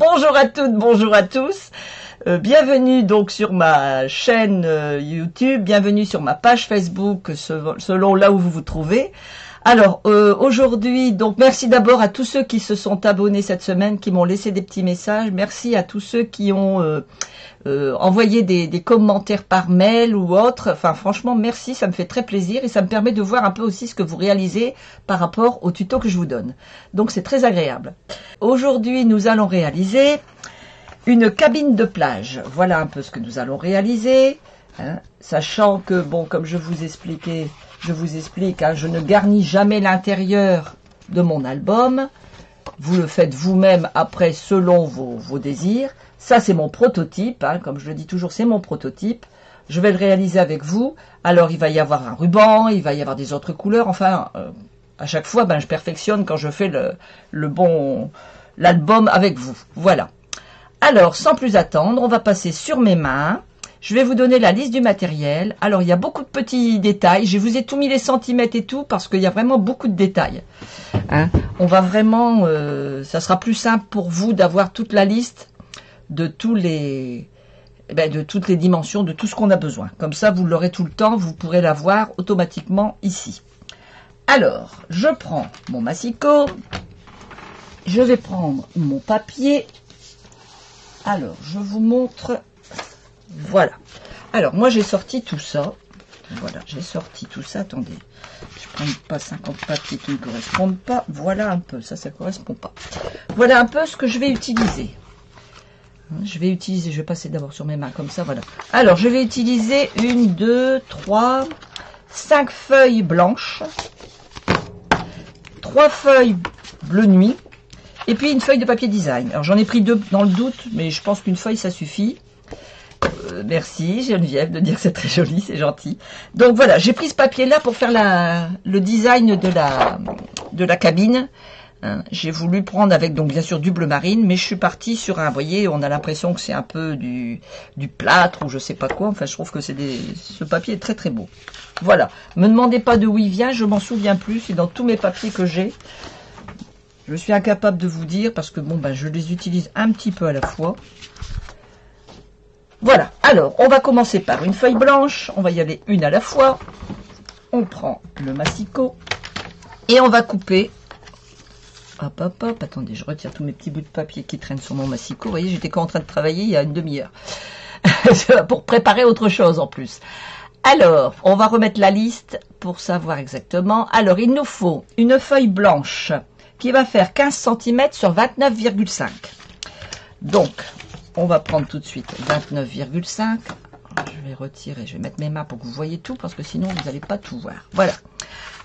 Bonjour à toutes, bonjour à tous. Bienvenue donc sur ma chaîne YouTube, bienvenue sur ma page Facebook selon là où vous vous trouvez. Alors aujourd'hui, donc merci d'abord à tous ceux qui se sont abonnés cette semaine, qui m'ont laissé des petits messages. Merci à tous ceux qui ont envoyé des commentaires par mail ou autre. Enfin franchement merci, ça me fait très plaisir et ça me permet de voir un peu aussi ce que vous réalisez par rapport au tuto que je vous donne. Donc c'est très agréable. Aujourd'hui nous allons réaliser une cabine de plage. Voilà un peu ce que nous allons réaliser, hein, sachant que bon, comme je vous explique, hein, je ne garnis jamais l'intérieur de mon album. Vous le faites vous-même après selon vos désirs. Ça c'est mon prototype, hein, comme je le dis toujours, c'est mon prototype. Je vais le réaliser avec vous. Alors il va y avoir un ruban, il va y avoir des autres couleurs. Enfin, à chaque fois, je perfectionne quand je fais l'album avec vous. Voilà. Alors, sans plus attendre, on va passer sur mes mains. Je vais vous donner la liste du matériel. Alors, il y a beaucoup de petits détails. Je vous ai tout mis les centimètres et tout parce qu'il y a vraiment beaucoup de détails. Hein, on va vraiment... ça sera plus simple pour vous d'avoir toute la liste de toutes les dimensions, de tout ce qu'on a besoin. Comme ça, vous l'aurez tout le temps. Vous pourrez la voir automatiquement ici. Alors, je prends mon massicot. Je vais prendre mon papier. Alors, je vous montre, voilà. Alors, moi, j'ai sorti tout ça. Voilà, j'ai sorti tout ça. Attendez, je ne prends pas 50 papiers qui ne correspondent pas. Voilà un peu, ça ne correspond pas. Voilà un peu ce que je vais utiliser. Je vais passer d'abord sur mes mains, comme ça, voilà. Alors, je vais utiliser 1, 2, 3, 5 feuilles blanches, 3 feuilles bleu nuit, et puis une feuille de papier design. Alors j'en ai pris 2 dans le doute, mais je pense qu'une feuille ça suffit. Merci Geneviève de dire que c'est très joli, c'est gentil. Donc voilà, j'ai pris ce papier là pour faire le design de la cabine. Hein, j'ai voulu prendre avec donc bien sûr du bleu marine, mais je suis partie sur un, vous voyez, on a l'impression que c'est un peu du plâtre ou je sais pas quoi. Enfin je trouve que ce papier est très très beau. Voilà, me demandez pas de où il vient, je m'en souviens plus, c'est dans tous mes papiers que j'ai. Je suis incapable de vous dire parce que bon, je les utilise un petit peu à la fois. Voilà. Alors, on va commencer par une feuille blanche. On va y aller une à la fois. On prend le massicot et on va couper. Hop, hop, hop. Attendez, je retire tous mes petits bouts de papier qui traînent sur mon massicot. Vous voyez, j'étais en train de travailler il y a une demi-heure pour préparer autre chose en plus. Alors, on va remettre la liste pour savoir exactement. Alors, il nous faut une feuille blanche qui va faire 15 cm sur 29,5. Donc, on va prendre tout de suite 29,5. Je vais retirer, je vais mettre mes mains pour que vous voyez tout, parce que sinon, vous n'allez pas tout voir. Voilà.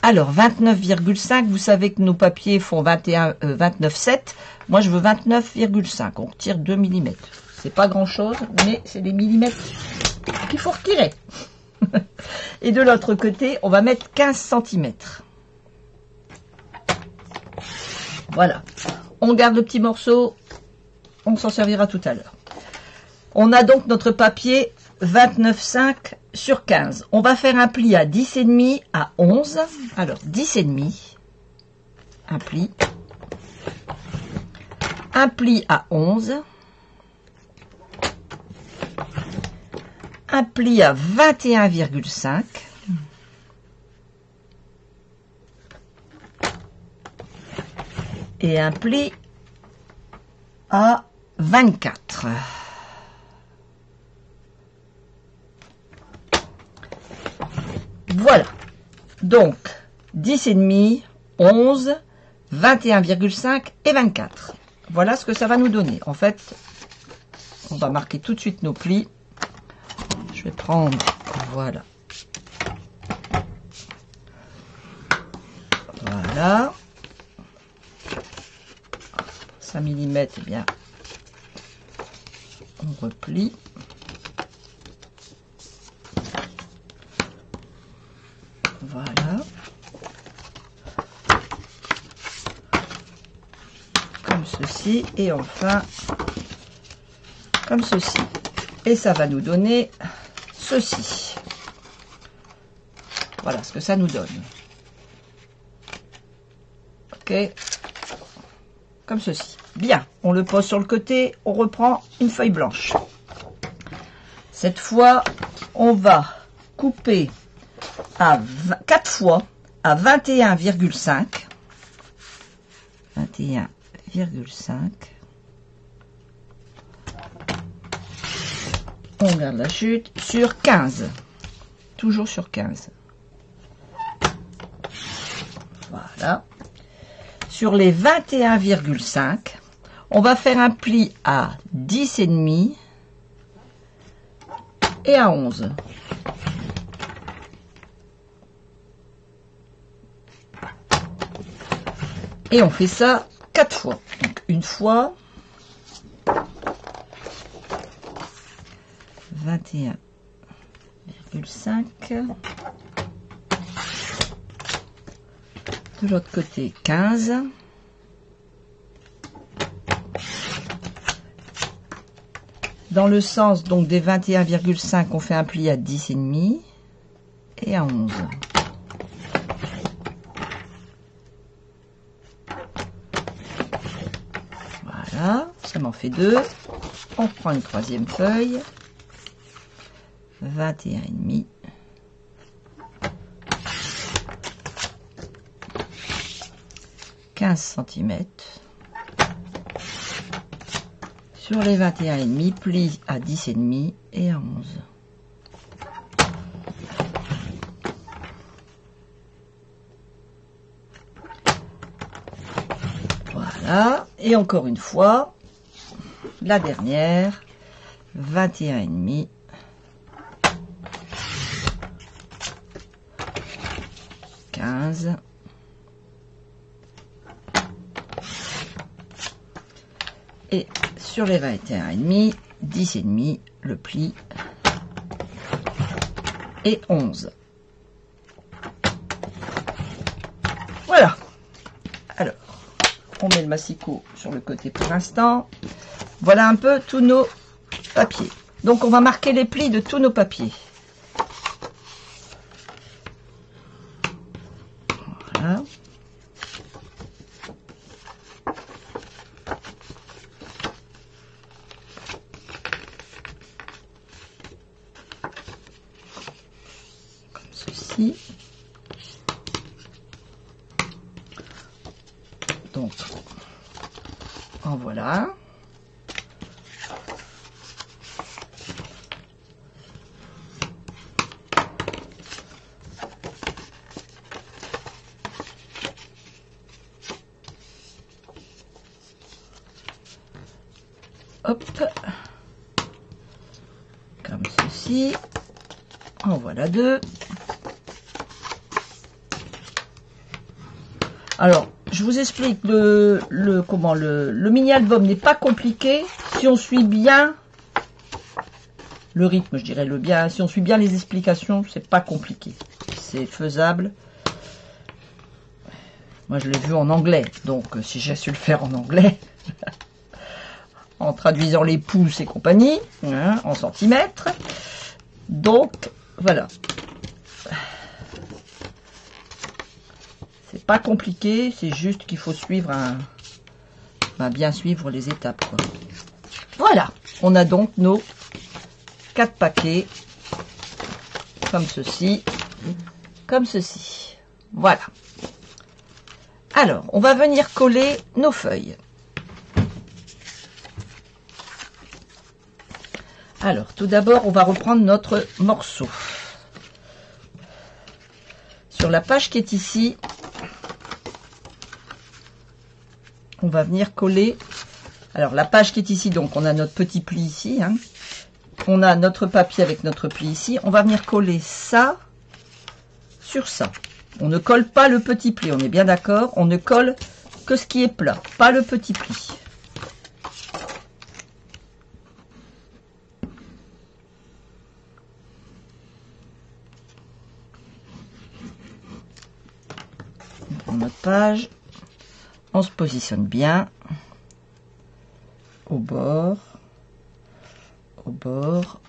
Alors, 29,5, vous savez que nos papiers font 29,7. Moi, je veux 29,5. On retire 2 mm. C'est pas grand-chose, mais c'est les millimètres qu'il faut retirer. Et de l'autre côté, on va mettre 15 cm. Voilà, on garde le petit morceau, on s'en servira tout à l'heure. On a donc notre papier 29,5 sur 15. On va faire un pli à 10,5 à 11. Alors, 10,5, un pli à 11, un pli à 21,5, et un pli à 24. Voilà. Donc, 10,5, 11, 21,5 et 24. Voilà ce que ça va nous donner. En fait, on va marquer tout de suite nos plis. Je vais prendre, voilà. Voilà. 5 mm, eh bien, on replie. Voilà. Comme ceci. Et enfin, comme ceci. Et ça va nous donner ceci. Voilà ce que ça nous donne. Ok. Comme ceci. Bien, on le pose sur le côté, on reprend une feuille blanche. Cette fois, on va couper à 4 fois à 21,5. 21,5. On garde la chute sur 15. Toujours sur 15. Voilà. Sur les 21,5, on va faire un pli à 10,5 et à 11. Et on fait ça 4 fois. Donc une fois, 21,5. De l'autre côté, 15. Dans le sens donc des 21,5, on fait un pli à 10,5 et à 11. Voilà, ça m'en fait 2. On prend une troisième feuille. 21,5. 15 cm. Sur les 21,5, pli à 10,5 et à 11. Voilà. Et encore une fois, la dernière, 21,5. 15. Et sur les 21,5, 10,5, le pli et 11. Voilà. Alors, on met le massicot sur le côté pour l'instant. Voilà un peu tous nos papiers. Donc, on va marquer les plis de tous nos papiers. Voilà. Donc, en voilà. Hop. Comme ceci. En voilà 2. Alors, je vous explique, le mini-album n'est pas compliqué si on suit bien le rythme, je dirais si on suit bien les explications, c'est pas compliqué. C'est faisable. Moi, je l'ai vu en anglais, donc si j'ai su le faire en anglais, en traduisant les pouces et compagnie, hein, en centimètres. Donc, voilà. C'est pas compliqué, c'est juste qu'il faut suivre bien suivre les étapes, quoi. Voilà, on a donc nos 4 paquets, comme ceci, comme ceci. Voilà. Alors, on va venir coller nos feuilles. Alors, tout d'abord, on va reprendre notre morceau. Sur la page qui est ici, on va venir coller. Alors, la page qui est ici, donc, on a notre petit pli ici. Hein. On a notre papier avec notre pli ici. On va venir coller ça sur ça. On ne colle pas le petit pli, on est bien d'accord. On ne colle que ce qui est plat, pas le petit pli. On prend notre page. On se positionne bien. Au bord. Au bord.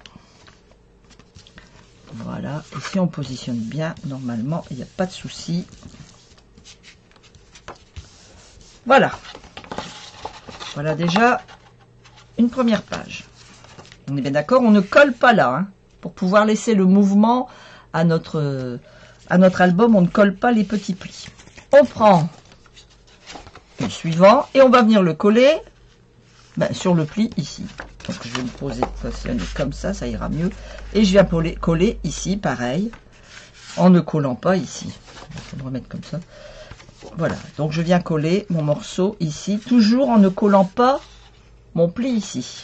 Voilà, et si on positionne bien, normalement, il n'y a pas de souci. Voilà. Voilà déjà une première page. On est bien d'accord, on ne colle pas là. Hein. Pour pouvoir laisser le mouvement à notre album, on ne colle pas les petits plis. On prend le suivant et on va venir le coller sur le pli ici. Donc je vais me positionner comme ça ira mieux. Et je viens coller ici, pareil, en ne collant pas ici. Je vais me remettre comme ça. Voilà, donc je viens coller mon morceau ici, toujours en ne collant pas mon pli ici.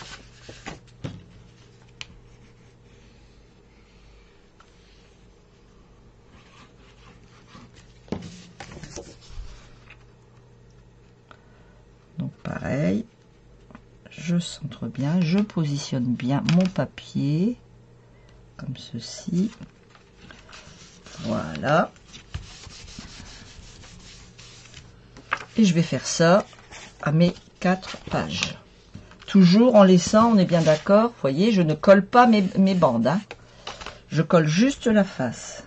Donc pareil, je centre bien, je positionne bien mon papier, comme ceci. Voilà. Et je vais faire ça à mes 4 pages. Toujours en laissant, on est bien d'accord, vous voyez, je ne colle pas mes bandes. Hein. Je colle juste la face.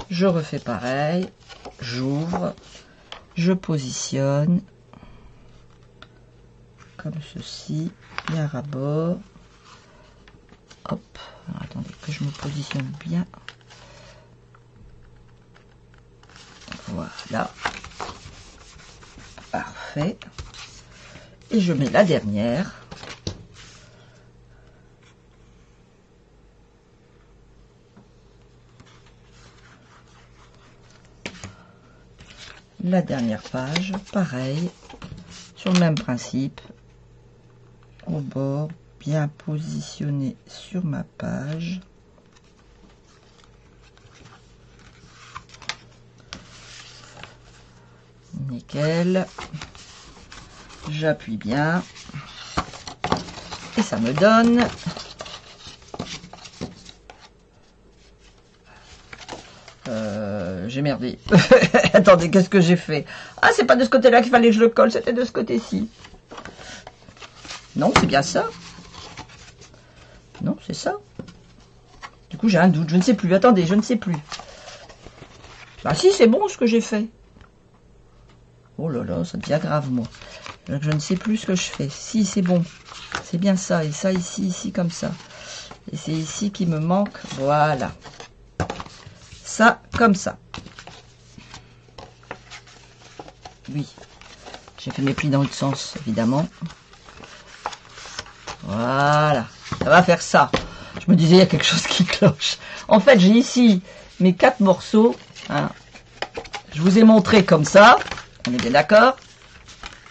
Je refais pareil, j'ouvre, je positionne, comme ceci, bien ras-bord. Hop, alors, attendez que je me positionne bien. Voilà, parfait. Et je mets la dernière. La dernière page, pareil, sur le même principe, au bord, bien positionné sur ma page. Nickel. J'appuie bien. Et ça me donne j'ai merdé. Attendez, qu'est-ce que j'ai fait? Ah, c'est pas de ce côté-là qu'il fallait que je le colle, c'était de ce côté-ci. Non, c'est bien ça. Non, c'est ça. Du coup, j'ai un doute, je ne sais plus. Attendez, je ne sais plus. Bah si, c'est bon ce que j'ai fait. Oh là là, ça devient grave, moi. Je ne sais plus ce que je fais. Si, c'est bon. C'est bien ça. Et ça, ici, comme ça. Et c'est ici qui me manque. Voilà. Ça, comme ça. Oui. J'ai fait mes plis dans l'autre sens, évidemment. Voilà. Ça va faire ça. Je me disais, il y a quelque chose qui cloche. En fait, j'ai ici mes 4 morceaux. Hein. Je vous ai montré comme ça. On est bien d'accord,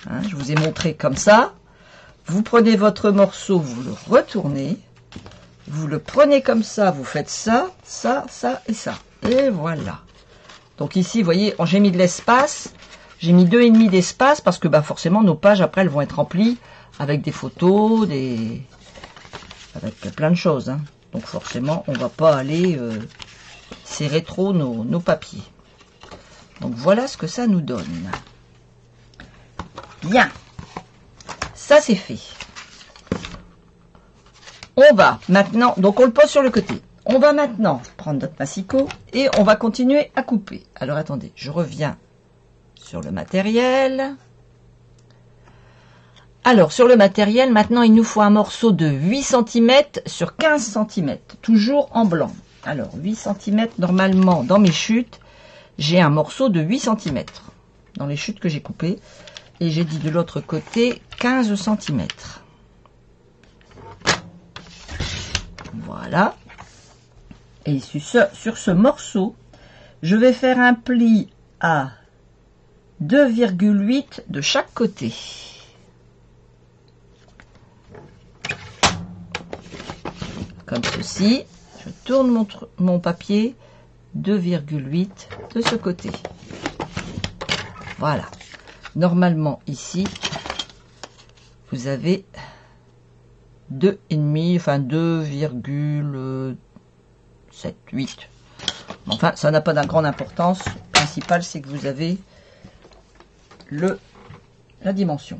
hein, je vous ai montré comme ça. Vous prenez votre morceau, vous le retournez. Vous le prenez comme ça, vous faites ça, ça, ça et ça. Et voilà. Donc ici, vous voyez, j'ai mis de l'espace. J'ai mis 2,5 d'espace parce que bah, forcément, nos pages, après, elles vont être remplies avec des photos, avec plein de choses. Hein. Donc forcément, on ne va pas aller serrer trop nos papiers. Donc voilà ce que ça nous donne. Bien. Ça c'est fait. On va maintenant, donc on le pose sur le côté. On va maintenant prendre notre massicot et on va continuer à couper. Alors attendez, je reviens sur le matériel. Alors sur le matériel, maintenant il nous faut un morceau de 8 cm sur 15 cm, toujours en blanc. Alors 8 cm normalement dans mes chutes. J'ai un morceau de 8 cm dans les chutes que j'ai coupées. Et j'ai dit de l'autre côté 15 cm. Voilà. Et sur ce morceau, je vais faire un pli à 2,8 de chaque côté. Comme ceci. Je tourne mon papier 2,8 de ce côté. Voilà. Normalement, ici, vous avez 2,5, enfin 2,78. Enfin, ça n'a pas de grande importance. Le principal, c'est que vous avez la dimension.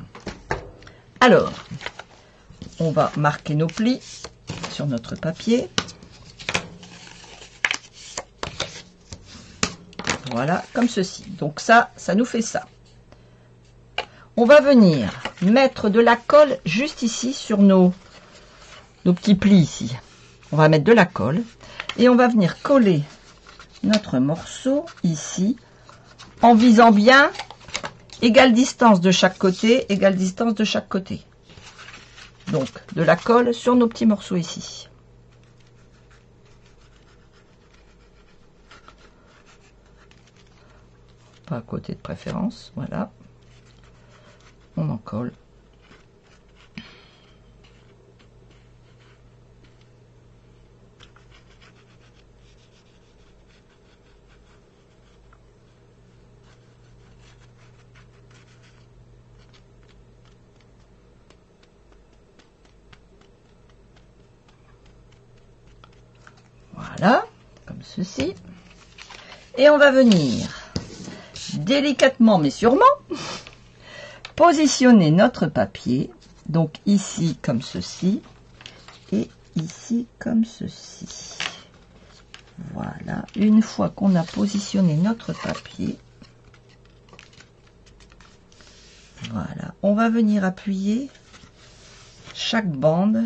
Alors, on va marquer nos plis sur notre papier. Voilà, comme ceci. Donc ça nous fait ça. On va venir mettre de la colle juste ici sur nos petits plis ici. On va mettre de la colle et on va venir coller notre morceau ici en visant bien égale distance de chaque côté, égale distance de chaque côté. Donc de la colle sur nos petits morceaux ici. Pas à côté de préférence, voilà. On en colle. Voilà, comme ceci. Et on va venir délicatement mais sûrement positionner notre papier, donc ici comme ceci et ici comme ceci. Voilà, une fois qu'on a positionné notre papier, voilà, on va venir appuyer chaque bande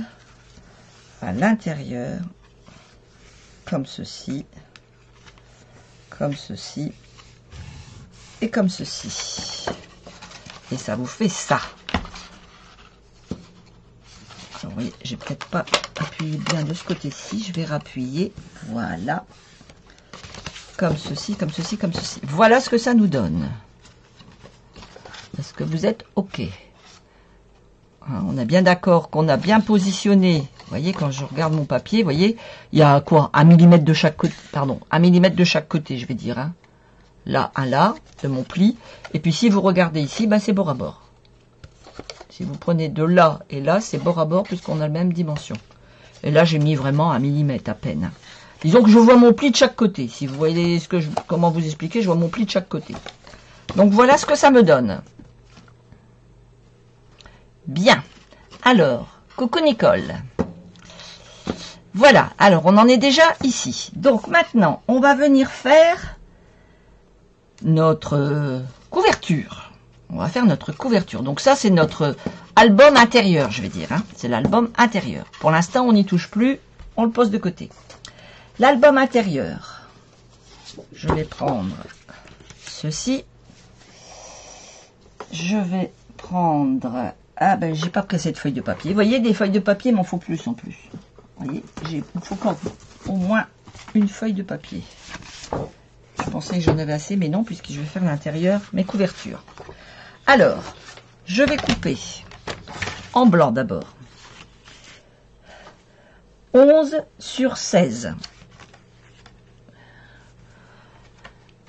à l'intérieur, comme ceci et comme ceci. Et ça vous fait ça. Alors, vous voyez, j'ai peut-être pas appuyé bien de ce côté-ci. Je vais rappuyer. Voilà. Comme ceci, comme ceci, comme ceci. Voilà ce que ça nous donne. Est-ce que vous êtes OK? Hein, on est bien d'accord qu'on a bien positionné. Vous voyez, quand je regarde mon papier, vous voyez, il y a quoi? 1 mm de chaque côté. Pardon, 1 mm de chaque côté, je vais dire. Hein. Là, un là, de mon pli. Et puis, si vous regardez ici, ben, c'est bord à bord. Si vous prenez de là et là, c'est bord à bord, puisqu'on a la même dimension. Et là, j'ai mis vraiment 1 mm à peine. Disons que je vois mon pli de chaque côté. Si vous voyez comment vous expliquer, je vois mon pli de chaque côté. Donc, voilà ce que ça me donne. Bien. Alors, coucou Nicole. Voilà. Alors, on en est déjà ici. Donc, maintenant, on va venir faire notre couverture. On va faire notre couverture. Donc ça, c'est notre album intérieur, je vais dire. Hein. C'est l'album intérieur. Pour l'instant, on n'y touche plus. On le pose de côté. L'album intérieur. Je vais prendre ceci. Je vais prendre... Ah ben, j'ai pas pris cette feuille de papier. Vous voyez, des feuilles de papier, il m'en faut plus en plus. Vous voyez, il faut au moins une feuille de papier. Je pensais que j'en avais assez, mais non, puisque je vais faire l'intérieur, mes couvertures. Alors, je vais couper en blanc d'abord. 11 sur 16.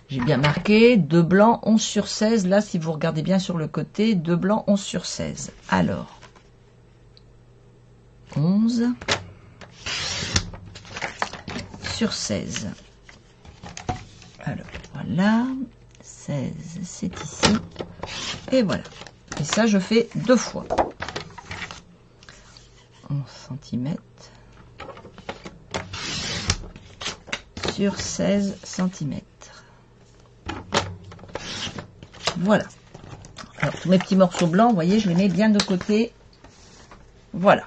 J'ai bien marqué, 2 blancs, 11 sur 16. Là, si vous regardez bien sur le côté, 2 blancs, 11 sur 16. Alors, 11 sur 16. Alors, voilà, 16, c'est ici, et voilà. Et ça, je fais 2 fois. 11 cm sur 16 cm. Voilà. Alors, tous mes petits morceaux blancs, vous voyez, je les mets bien de côté. Voilà.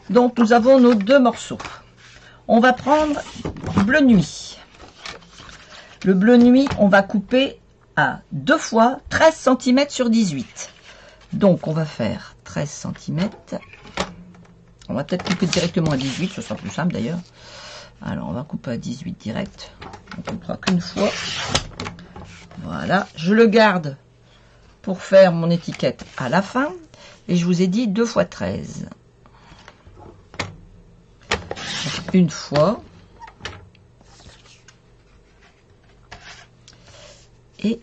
Donc, nous avons nos 2 morceaux. On va prendre du bleu nuit. Le bleu nuit, on va couper à 2 fois 13 cm sur 18. Donc, on va faire 13 cm. On va peut-être couper directement à 18, ce sera plus simple d'ailleurs. Alors, on va couper à 18 direct. Donc, on ne fera qu'une fois. Voilà, je le garde pour faire mon étiquette à la fin. Et je vous ai dit 2 fois 13. Donc, une fois. Et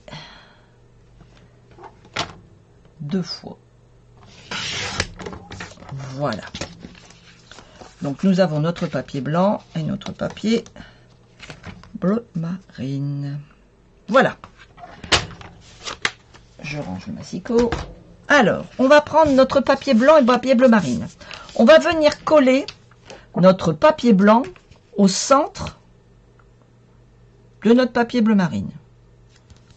2 fois. Voilà. Donc nous avons notre papier blanc et notre papier bleu marine. Voilà. Je range le massicot. Alors, on va prendre notre papier blanc et papier bleu marine. On va venir coller notre papier blanc au centre de notre papier bleu marine.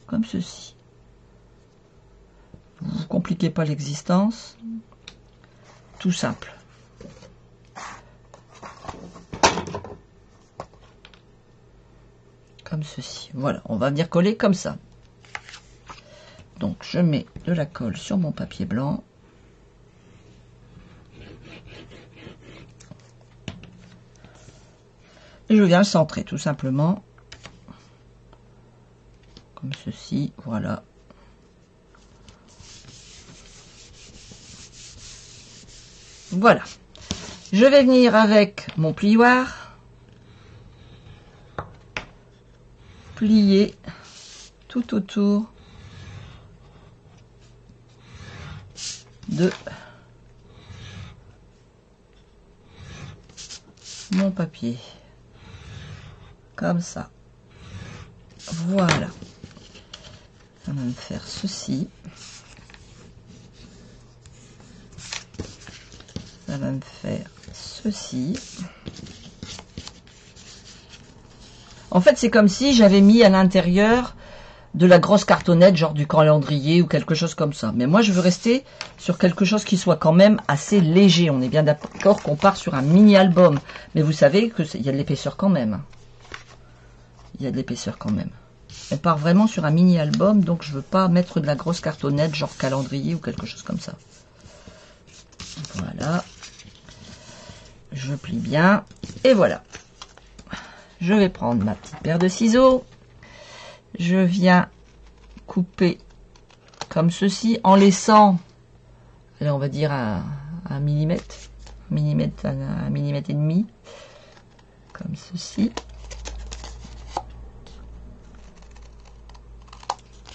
comme ceci. Vous ne compliquez pas l'existence, tout simple. Comme ceci. Voilà, on va venir coller comme ça. Donc je mets de la colle sur mon papier blanc. Et je viens le centrer tout simplement. Comme ceci, voilà. Voilà. Je vais venir avec mon plioir. Plier tout autour de mon papier. Comme ça. Voilà. On va me faire ceci. Ça va me faire ceci. En fait, c'est comme si j'avais mis à l'intérieur de la grosse cartonnette, genre du calendrier ou quelque chose comme ça. Mais moi, je veux rester sur quelque chose qui soit quand même assez léger. On est bien d'accord qu'on part sur un mini-album. Mais vous savez qu'il y a de l'épaisseur quand même. Il y a de l'épaisseur quand même. On part vraiment sur un mini-album, donc je veux pas mettre de la grosse cartonnette, genre calendrier ou quelque chose comme ça. Voilà. Je plie bien. Et voilà. Je vais prendre ma petite paire de ciseaux. Je viens couper comme ceci, en laissant, allez, on va dire un millimètre, un millimètre et demi, comme ceci.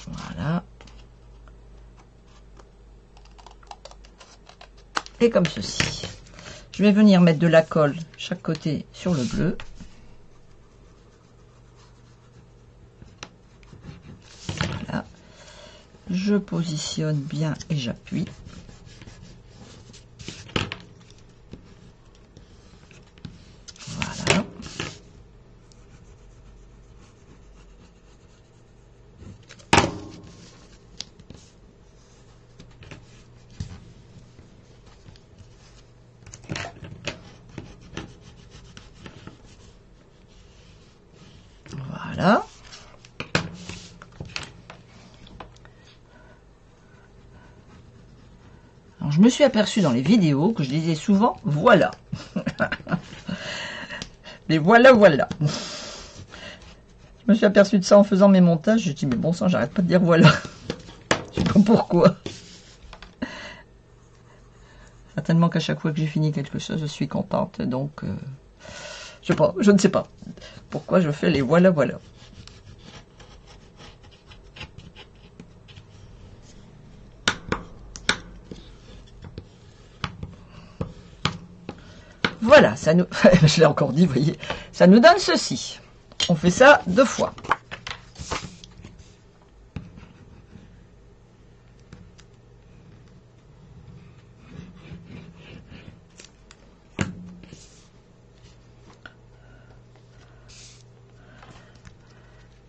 Voilà. Et comme ceci. Je vais venir mettre de la colle chaque côté sur le bleu. Voilà. Je positionne bien et j'appuie. Voilà. Voilà. Alors, je me suis aperçue dans les vidéos que je disais souvent « voilà ». Mais voilà, voilà. Je me suis aperçue de ça en faisant mes montages. Je dis « mais bon sang, j'arrête pas de dire voilà ». Je sais pas pourquoi. Certainement qu'à chaque fois que j'ai fini quelque chose, je suis contente. Donc, je sais pas, je ne sais pas pourquoi je fais les voilà, voilà. Voilà, ça nous... je l'ai encore dit, vous voyez. Ça nous donne ceci. On fait ça 2 fois.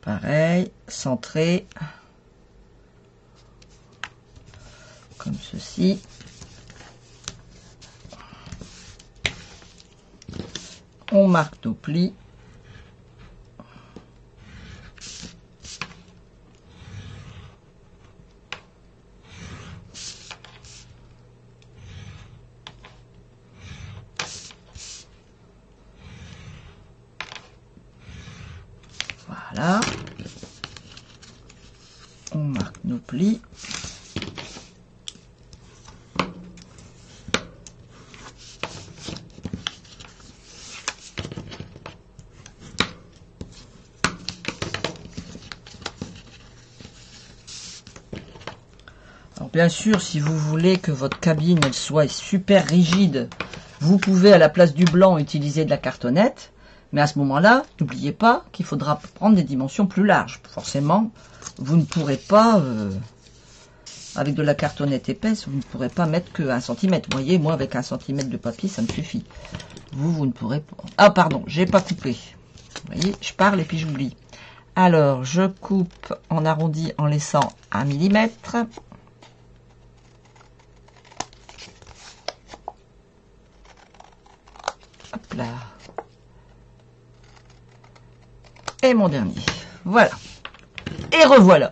Pareil, centré. Comme ceci. On marque nos plis. Voilà. On marque nos plis. Alors bien sûr, si vous voulez que votre cabine elle soit super rigide, vous pouvez à la place du blanc utiliser de la cartonnette. Mais à ce moment-là, n'oubliez pas qu'il faudra prendre des dimensions plus larges. Forcément, vous ne pourrez pas, avec de la cartonnette épaisse, vous ne pourrez pas mettre que 1 cm. Vous voyez, moi, avec 1 cm de papier, ça me suffit. Vous ne pourrez pas... Ah, pardon, j'ai pas coupé. Vous voyez, je parle et puis j'oublie. Alors, je coupe en arrondi en laissant 1 mm. Hop là. Et mon dernier. Voilà. Et revoilà.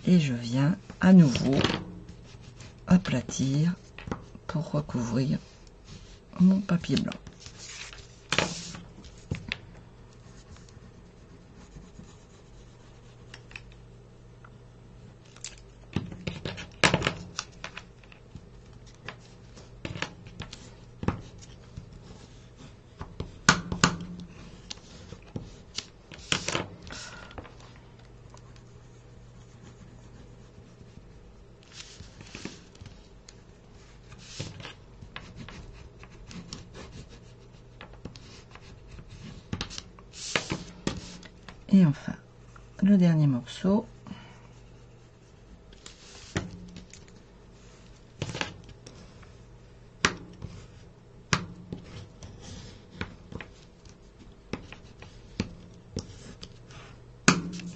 Et je viens à nouveau aplatir pour recouvrir mon papier blanc. Et enfin, le dernier morceau.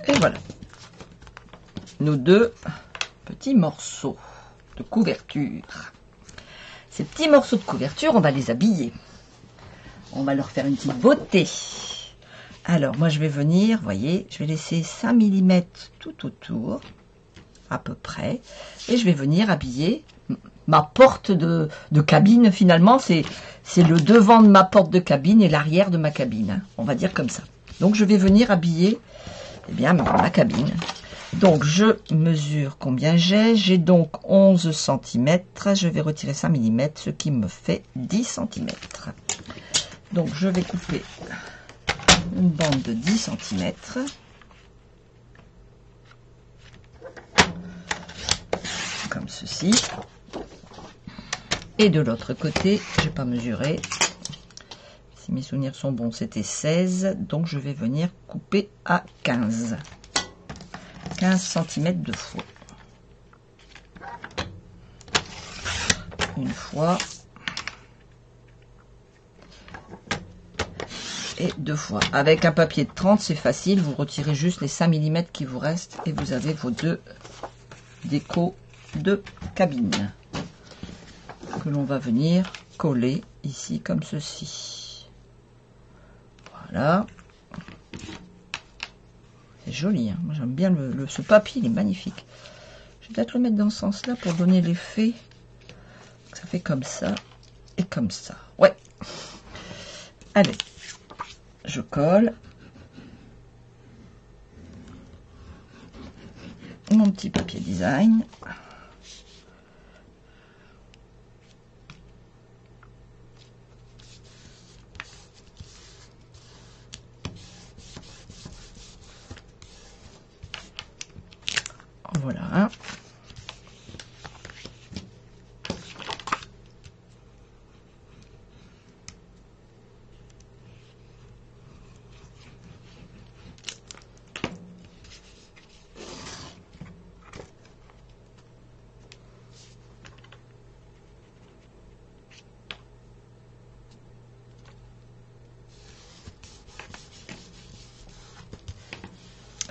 Et voilà. Nos deux petits morceaux de couverture. Ces petits morceaux de couverture, on va les habiller. On va leur faire une petite beauté. Alors, moi, je vais venir, voyez, je vais laisser 5 mm tout autour, à peu près, et je vais venir habiller ma porte de cabine. Finalement, c'est le devant de ma porte de cabine et l'arrière de ma cabine, hein, on va dire comme ça. Donc, je vais venir habiller, eh bien, ma cabine. Donc, je mesure combien j'ai. J'ai donc 11 cm. Je vais retirer 5 mm, ce qui me fait 10 cm. Donc, je vais couper une bande de 10 cm. Comme ceci. Et de l'autre côté, je n'ai pas mesuré. Si mes souvenirs sont bons, c'était 16. Donc, je vais venir couper à 15. 15 cm deux fois. Une fois. Et deux fois. Avec un papier de 30, c'est facile. Vous retirez juste les 5 mm qui vous restent et vous avez vos deux décos de cabine que l'on va venir coller ici comme ceci. Voilà. C'est joli, hein. Moi j'aime bien ce papier, il est magnifique. Je vais peut-être le mettre dans ce sens-là pour donner l'effet. Ça fait comme ça et comme ça. Ouais. Allez. Je colle mon petit papier design. Voilà.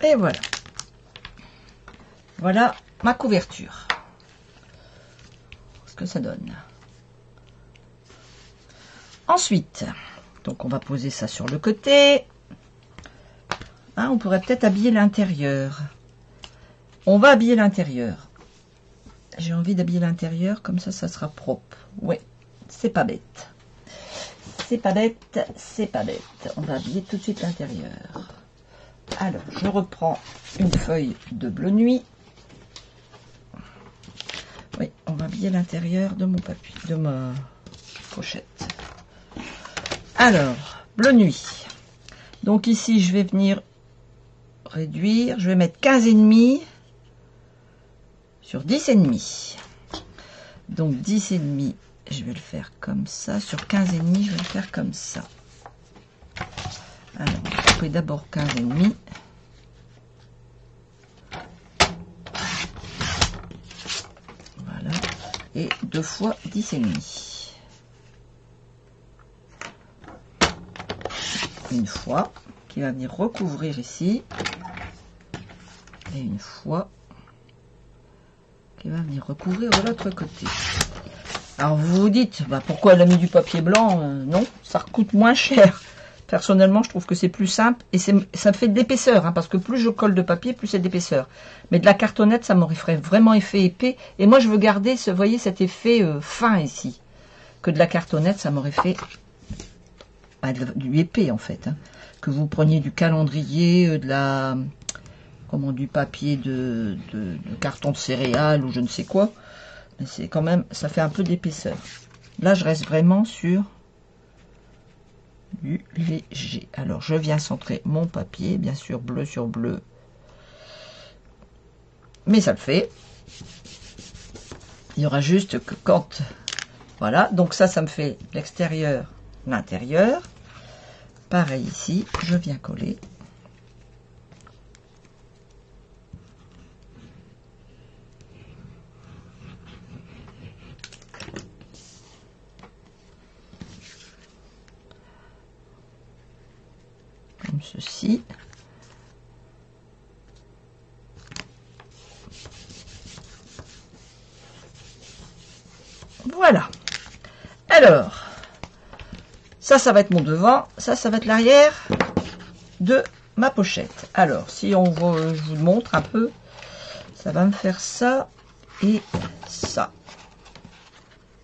Et voilà. Voilà ma couverture. Ce que ça donne. Ensuite, donc on va poser ça sur le côté. Hein, on pourrait peut-être habiller l'intérieur. On va habiller l'intérieur. J'ai envie d'habiller l'intérieur, comme ça sera propre. Oui, c'est pas bête. C'est pas bête, c'est pas bête. On va habiller tout de suite l'intérieur. Alors, je reprends une feuille de bleu nuit. Oui, on va habiller l'intérieur de mon papier, de ma pochette. Alors, bleu nuit. Donc ici, je vais venir réduire. Je vais mettre 15,5 sur 10,5. Donc 10,5, je vais le faire comme ça. Sur 15,5, je vais le faire comme ça. Alors, on va couper d'abord 15,5. Voilà. Et 2 fois 10,5. une fois, qui va venir recouvrir ici. Et une fois, qui va venir recouvrir de l'autre côté. Alors vous vous dites, bah, pourquoi elle a mis du papier blanc? Non, ça coûte moins cher. Personnellement, je trouve que c'est plus simple et ça fait de l'épaisseur, hein, parce que plus je colle de papier, plus c'est d'épaisseur. Mais de la cartonnette, ça m'aurait fait vraiment effet épais. Et moi, je veux garder, vous voyez, cet effet fin ici. Que de la cartonnette, ça m'aurait fait du épais, en fait. Hein. Que vous preniez du calendrier, du papier de carton de céréales ou je ne sais quoi. Mais c'est quand même, ça fait un peu d'épaisseur. Là, je reste vraiment sur du léger. Alors, je viens centrer mon papier, bien sûr, bleu sur bleu. Mais ça le fait. Il y aura juste que quand... Voilà, donc ça me fait l'extérieur, l'intérieur. Pareil ici, je viens coller. Comme ceci. Voilà. Alors, ça va être mon devant, ça va être l'arrière de ma pochette. Alors, si je vous montre un peu, ça va me faire ça et ça.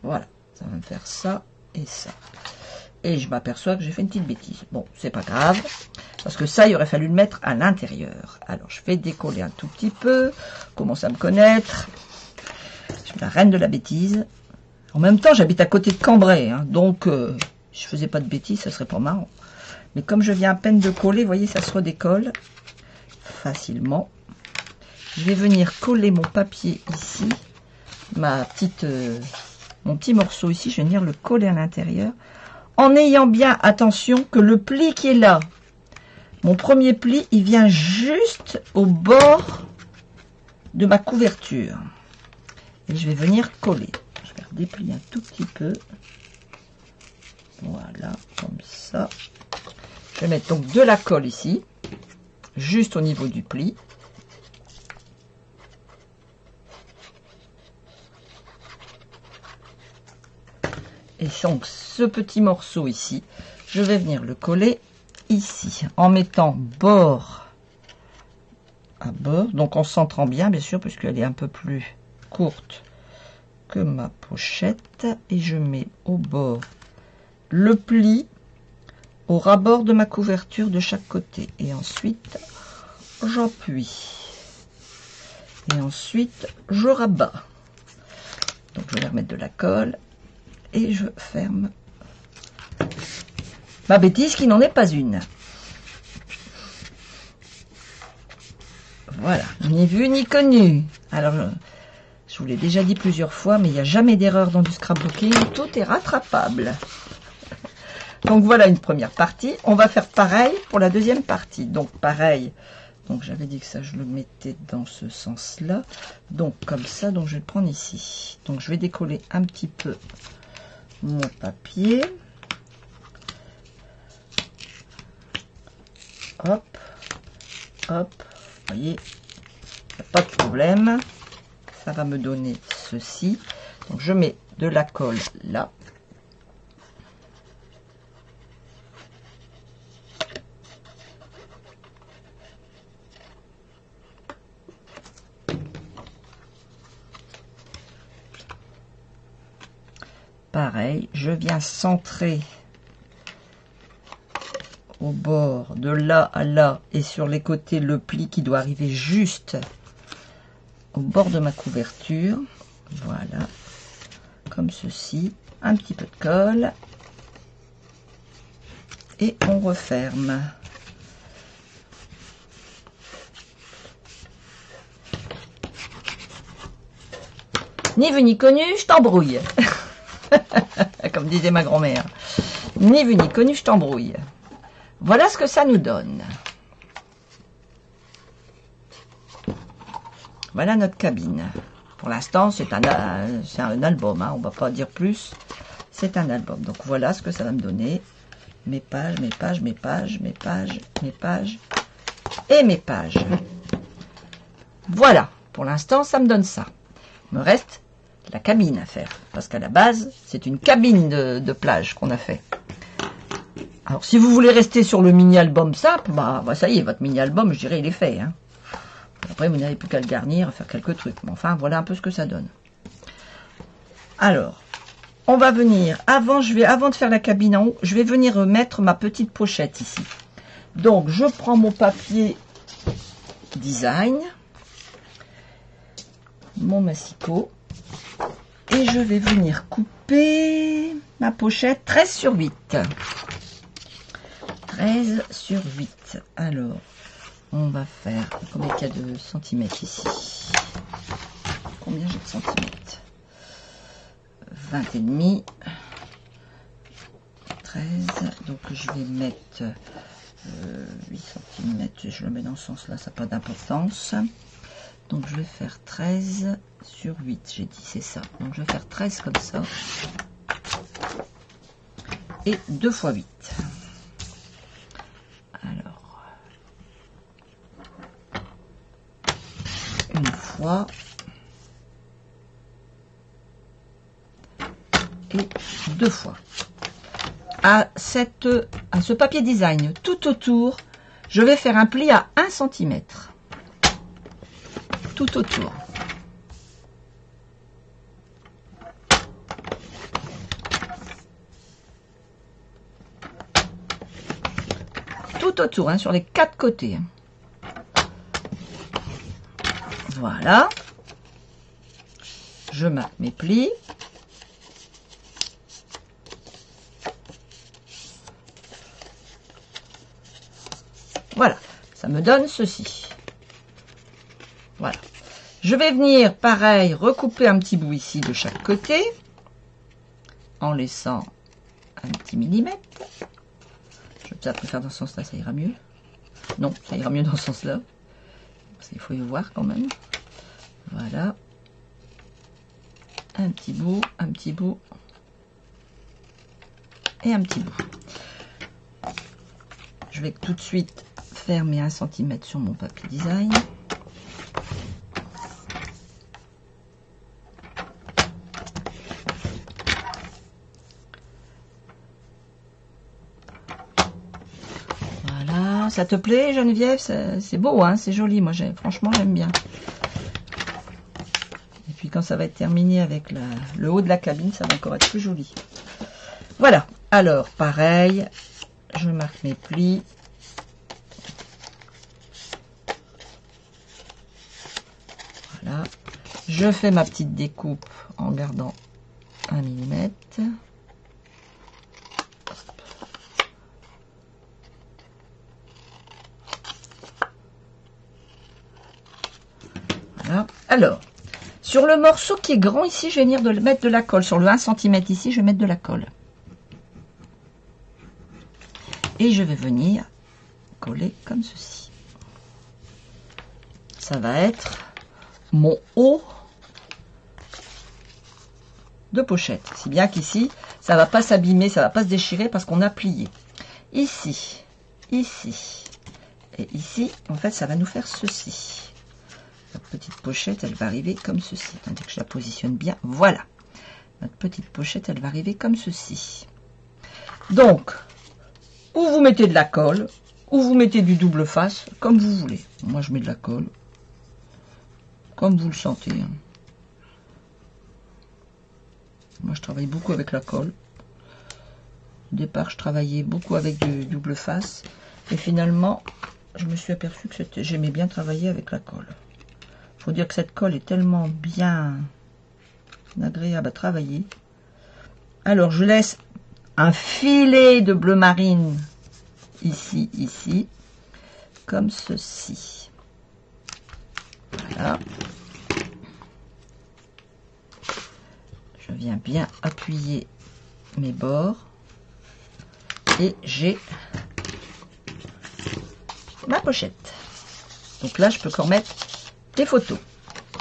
Voilà, ça va me faire ça et ça. Et je m'aperçois que j'ai fait une petite bêtise. Bon, c'est pas grave, parce que ça, il aurait fallu le mettre à l'intérieur. Alors, je vais décoller un tout petit peu, commence à me connaître. Je suis la reine de la bêtise. En même temps, j'habite à côté de Cambrai, hein, donc je faisais pas de bêtises, ça serait pas marrant. Mais comme je viens à peine de coller, vous voyez, ça se redécolle facilement. Je vais venir coller mon papier ici, mon petit morceau ici, je vais venir le coller à l'intérieur, en ayant bien attention que le pli qui est là, mon premier pli, il vient juste au bord de ma couverture. Et je vais venir coller. Déplier un tout petit peu, voilà, comme ça. Je vais mettre donc de la colle ici, juste au niveau du pli. Et donc ce petit morceau ici, je vais venir le coller ici, en mettant bord à bord, donc en centrant bien sûr, puisqu'elle est un peu plus courte que ma pochette, et je mets au bord le pli au ras-bord de ma couverture de chaque côté, et ensuite j'appuie et ensuite je rabats. Donc je vais remettre de la colle et je ferme ma bêtise qui n'en est pas une. Voilà, ni vu ni connu. Alors je vous l'ai déjà dit plusieurs fois, mais il n'y a jamais d'erreur dans du scrapbooking, tout est rattrapable. Donc voilà une première partie. On va faire pareil pour la deuxième partie. Donc pareil, donc j'avais dit que ça je le mettais dans ce sens-là. Donc comme ça, donc je vais le prendre ici. Donc je vais décoller un petit peu mon papier. Hop, hop, vous voyez, il n'y a pas de problème. Ça va me donner ceci. Donc je mets de la colle là. Pareil, je viens centrer au bord de là à là et sur les côtés le pli qui doit arriver juste au bord de ma couverture. Voilà, comme ceci, un petit peu de colle et on referme. Ni vu ni connu, je t'embrouille. Comme disait ma grand-mère. Ni vu ni connu, je t'embrouille. Voilà ce que ça nous donne. Voilà notre cabine. Pour l'instant, c'est un album, hein, on ne va pas dire plus. C'est un album. Donc voilà ce que ça va me donner. mes pages, mes pages, mes pages, mes pages, mes pages et mes pages. Voilà, pour l'instant, ça me donne ça. Il me reste la cabine à faire, parce qu'à la base, c'est une cabine de plage qu'on a fait. Alors, si vous voulez rester sur le mini-album simple, bah ça y est, votre mini-album, je dirais, il est fait. Hein. Après, vous n'avez plus qu'à le garnir, à faire quelques trucs. Mais enfin, voilà un peu ce que ça donne. Alors, on va venir, avant de faire la cabine en haut, je vais venir mettre ma petite pochette ici. Donc, je prends mon papier design, mon massicot, et je vais venir couper ma pochette 13 sur 8. 13 sur 8. Alors, on va faire, combien il y a de centimètres ici? Combien j'ai de centimètres? 20 et demi. 13. Donc, je vais mettre 8 cm. Je le mets dans ce sens-là, ça n'a pas d'importance. Donc, je vais faire 13 sur 8. J'ai dit, c'est ça. Donc, je vais faire 13 comme ça. Et 2 fois 8. Alors, une fois et 2 fois. À ce papier design tout autour, je vais faire un pli à 1 cm. Tout autour. Tout autour, hein, sur les 4 côtés. Voilà. Je marque mes plis. Voilà, ça me donne ceci. Voilà. Je vais venir, pareil, recouper un petit bout ici de chaque côté, en laissant un petit millimètre. Je vais peut-être faire dans ce sens-là, ça ira mieux. Non, ça ira mieux dans ce sens-là. Parce qu'il faut y voir quand même. Voilà. Un petit bout et un petit bout. Je vais tout de suite faire mes 1 cm sur mon papier design. Voilà, ça te plaît Geneviève? C'est beau, hein, c'est joli, moi franchement j'aime bien. Et puis quand ça va être terminé avec le haut de la cabine, ça va encore être plus joli. Voilà, alors pareil, je marque mes plis. Voilà. Je fais ma petite découpe en gardant 1 mm. Voilà. Alors, sur le morceau qui est grand ici, je vais venir mettre de la colle. Sur le 1 cm ici, je vais mettre de la colle. Et je vais venir coller comme ceci. Ça va être mon haut de pochette. Si bien qu'ici, ça va pas s'abîmer, ça va pas se déchirer parce qu'on a plié. Ici, ici et ici, en fait, ça va nous faire ceci. Notre petite pochette, elle va arriver comme ceci. Attendez que je la positionne bien. Voilà. Notre petite pochette, elle va arriver comme ceci. Donc, ou vous mettez de la colle, ou vous mettez du double face, comme vous voulez. Moi, je mets de la colle. Comme vous le sentez. Hein. Moi, je travaille beaucoup avec la colle. Au départ, je travaillais beaucoup avec du double face. Et finalement, je me suis aperçu que j'aimais bien travailler avec la colle. Il faut dire que cette colle est tellement bien agréable à travailler. Alors, je laisse un filet de bleu marine ici, ici, comme ceci. Voilà. Je viens bien appuyer mes bords et j'ai ma pochette. Donc là, je peux encore mettre des photos.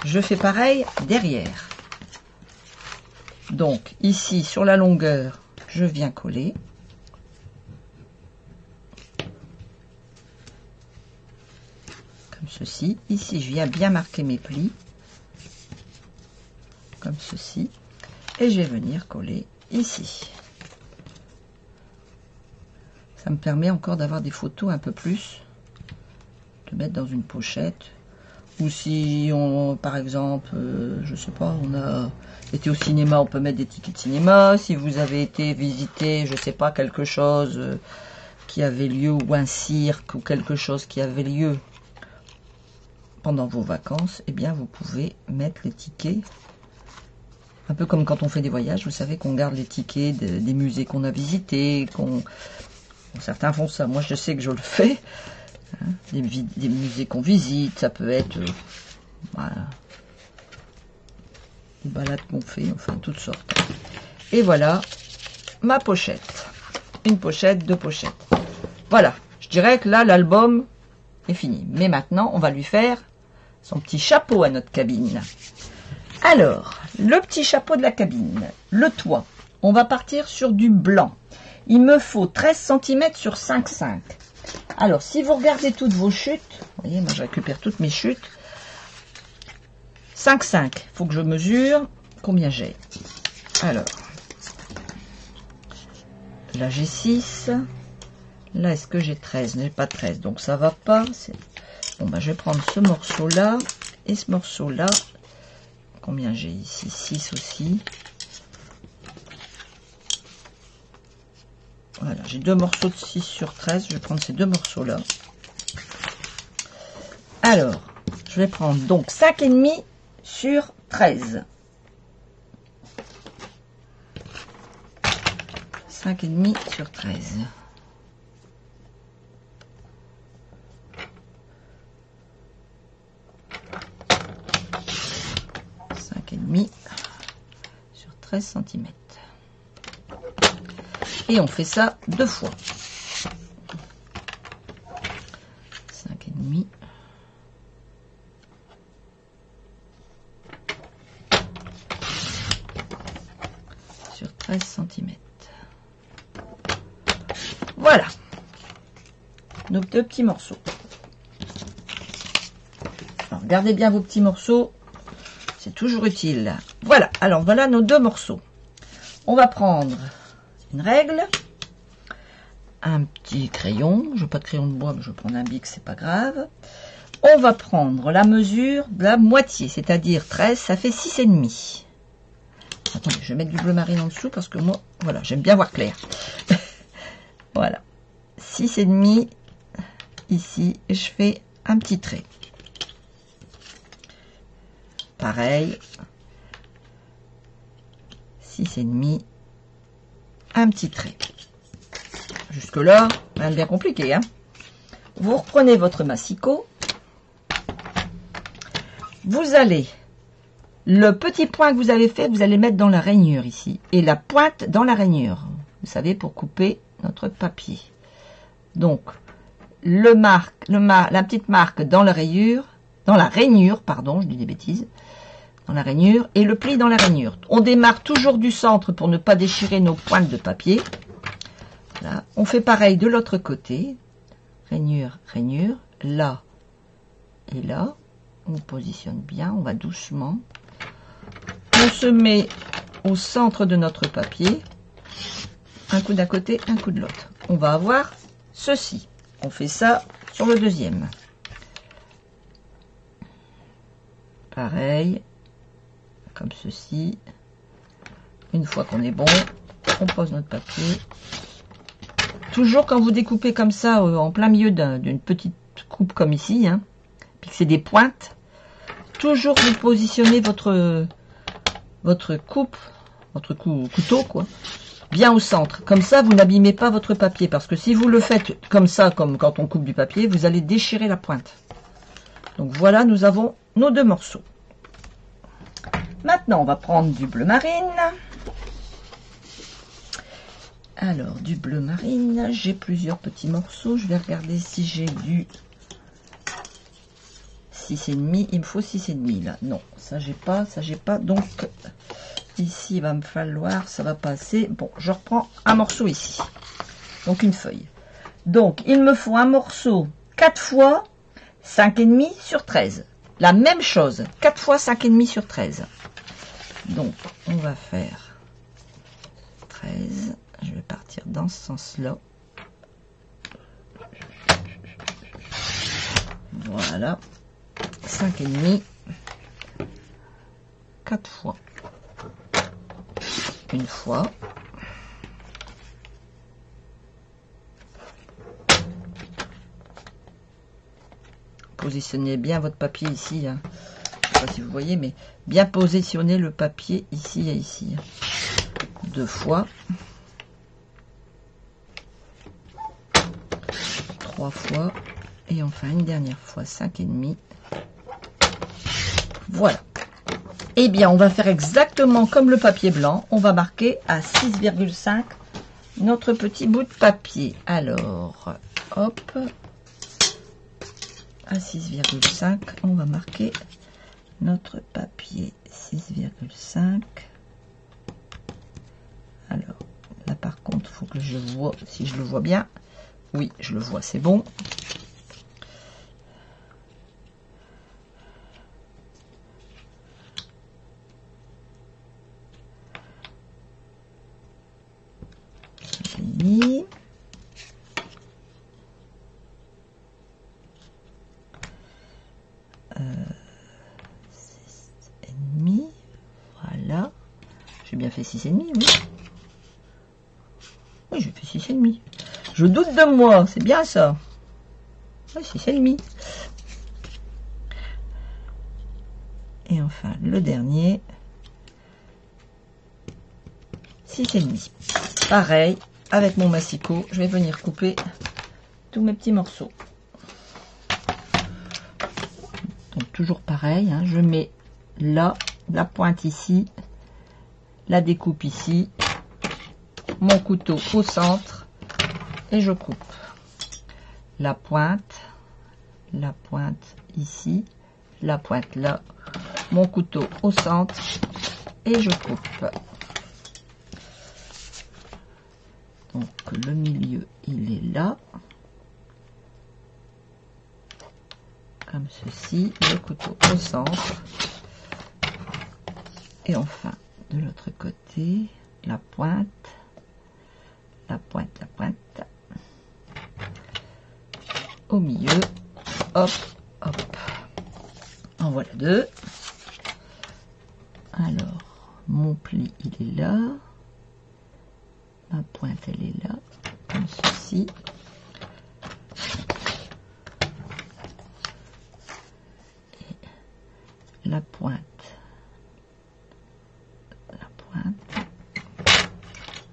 Je fais pareil derrière. Donc ici, sur la longueur, je viens coller. ceci. Ici, je viens bien marquer mes plis, comme ceci. Et je vais venir coller ici. Ça me permet encore d'avoir des photos un peu plus, de mettre dans une pochette. Ou si on, par exemple, je sais pas, on a été au cinéma, on peut mettre des tickets de cinéma. Si vous avez été visiter, je sais pas, quelque chose qui avait lieu, ou un cirque, ou quelque chose qui avait lieu pendant vos vacances, eh bien vous pouvez mettre les tickets. Un peu comme quand on fait des voyages, vous savez qu'on garde les tickets des musées qu'on a visités. Certains font ça, moi je sais que je le fais. Hein, des musées qu'on visite, ça peut être voilà, des balades qu'on fait, enfin toutes sortes. Et voilà ma pochette. Une pochette, deux pochettes. Voilà, je dirais que là l'album est fini. Mais maintenant on va lui faire son petit chapeau à notre cabine. Alors, le petit chapeau de la cabine, le toit, on va partir sur du blanc. Il me faut 13 cm sur 5,5. Alors, si vous regardez toutes vos chutes, vous voyez, moi je récupère toutes mes chutes, 5,5. Il faut que je mesure combien j'ai. Alors, là j'ai 6. Là, est-ce que j'ai 13? Je n'ai pas 13, donc ça va pas. Bon, bah, je vais prendre ce morceau-là et ce morceau-là. Combien j'ai ici? 6 aussi. Voilà, j'ai deux morceaux de 6 sur 13. Je vais prendre ces deux morceaux-là. Alors, je vais prendre donc 5,5 sur 13. 5,5 sur 13. Sur 13 cm. Et on fait ça 2 fois. 5,5 sur 13 cm. Voilà. Nos deux petits morceaux. Alors, regardez bien vos petits morceaux. C'est toujours utile. Voilà, alors voilà nos deux morceaux. On va prendre une règle, un petit crayon. Je veux pas de crayon de bois, mais je vais prendre un bic, c'est pas grave. On va prendre la mesure de la moitié, c'est-à-dire 13, ça fait 6,5. Attendez, je vais mettre du bleu marine en dessous parce que moi, voilà, j'aime bien voir clair. Voilà, 6,5 ici, et je fais un petit trait. Pareil, 6,5, un petit trait. Jusque là, rien de bien compliqué, hein. Vous reprenez votre massicot. Vous allez, le petit point que vous avez fait, vous allez mettre dans la rainure ici. Et la pointe dans la rainure. Vous savez, pour couper notre papier. Donc, la petite marque dans la rainure, pardon, je dis des bêtises. Dans la rainure et le pli dans la rainure. On démarre toujours du centre pour ne pas déchirer nos pointes de papier. Là, on fait pareil de l'autre côté. Rainure, rainure, là et là. On positionne bien, on va doucement. On se met au centre de notre papier. Un coup d'un côté, un coup de l'autre. On va avoir ceci. On fait ça sur le deuxième. Pareil. Comme ceci. Une fois qu'on est bon, on pose notre papier. Toujours quand vous découpez comme ça, en plein milieu d'une petite coupe comme ici, hein, puis que c'est des pointes, toujours vous positionnez votre couteau, quoi, bien au centre. Comme ça, vous n'abîmez pas votre papier, parce que si vous le faites comme ça, comme quand on coupe du papier, vous allez déchirer la pointe. Donc voilà, nous avons nos deux morceaux. Maintenant, on va prendre du bleu marine. Alors, du bleu marine, j'ai plusieurs petits morceaux. Je vais regarder si j'ai du 6,5. Il me faut 6,5 là. Non, ça j'ai pas, ça j'ai pas. Donc, ici, il va me falloir, ça va passer. Bon, je reprends un morceau ici. Donc, une feuille. Donc, il me faut un morceau 4 fois 5,5 sur 13. La même chose, 4 fois 5,5 sur 13. Donc, on va faire 13. Je vais partir dans ce sens-là. Voilà. 5,5. 4 fois. Une fois. Positionnez bien votre papier ici. Hein. Je ne sais pas si vous voyez, mais bien positionner le papier ici et ici. 2 fois. 3 fois. Et enfin une dernière fois. 5,5. Voilà. Eh bien, on va faire exactement comme le papier blanc. On va marquer à 6,5 notre petit bout de papier. Alors, hop. À 6,5, on va marquer notre papier. 6,5. Alors, là par contre, il faut que je vois si je le vois bien. Oui, je le vois, c'est bon. J'ai mis. Voilà. J'ai bien fait 6,5, oui. Oui, j'ai fait 6,5. Je doute de moi, c'est bien ça. Oui, 6,5. Et enfin, le dernier. 6,5. Pareil, avec mon massicot, je vais venir couper tous mes petits morceaux. Donc, toujours pareil, hein, je mets là, la pointe ici, la découpe ici, mon couteau au centre et je coupe la pointe ici, la pointe là, mon couteau au centre et je coupe. Donc le milieu il est là, comme ceci, le couteau au centre et enfin de l'autre côté la pointe, au milieu, hop, hop, en voilà deux. Alors, mon pli, il est là, ma pointe, elle est là, comme ceci. Et la pointe,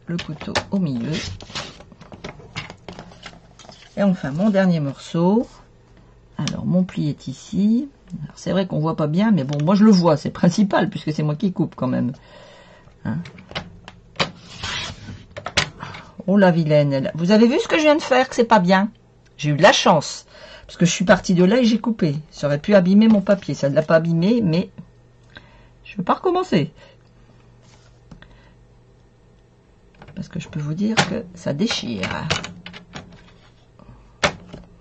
le couteau au milieu. Et enfin, mon dernier morceau. Alors, mon pli est ici. C'est vrai qu'on voit pas bien, mais bon, moi je le vois, c'est principal, puisque c'est moi qui coupe quand même. Hein? Oh la vilaine. Vous avez vu ce que je viens de faire, que c'est pas bien? J'ai eu de la chance, parce que je suis partie de là et j'ai coupé. Ça aurait pu abîmer mon papier. Ça ne l'a pas abîmé, mais je ne veux pas recommencer. Parce que je peux vous dire que ça déchire.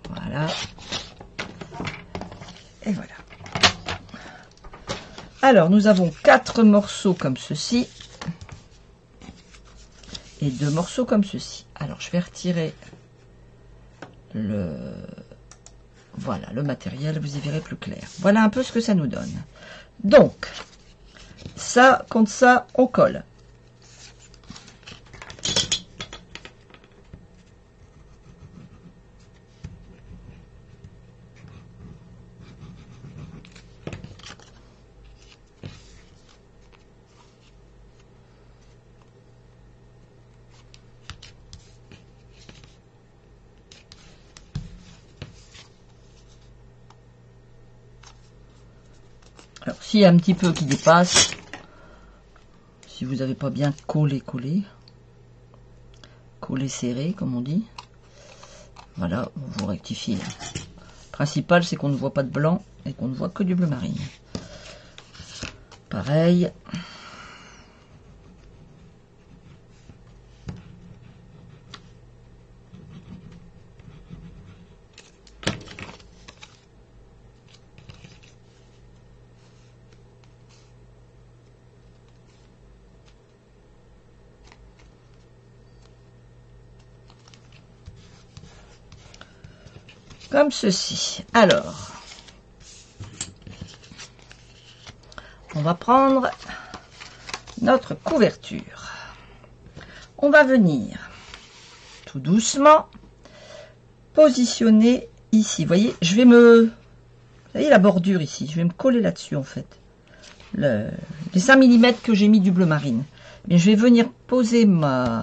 Voilà. Et voilà. Alors, nous avons 4 morceaux comme ceci. Et 2 morceaux comme ceci. Alors, je vais retirer voilà, le matériel. Vous y verrez plus clair. Voilà un peu ce que ça nous donne. Donc, ça, contre ça, on colle. Alors, s'il y a un petit peu qui dépasse, si vous n'avez pas bien collé serré, comme on dit, voilà, vous rectifiez. Le principal, c'est qu'on ne voit pas de blanc et qu'on ne voit que du bleu marine. Pareil. Comme ceci. Alors, on va prendre notre couverture. On va venir tout doucement positionner ici. Vous voyez, je vais me... Vous voyez la bordure ici, je vais me coller là-dessus en fait. Les 5 mm que j'ai mis du bleu marine. Mais je vais venir poser mon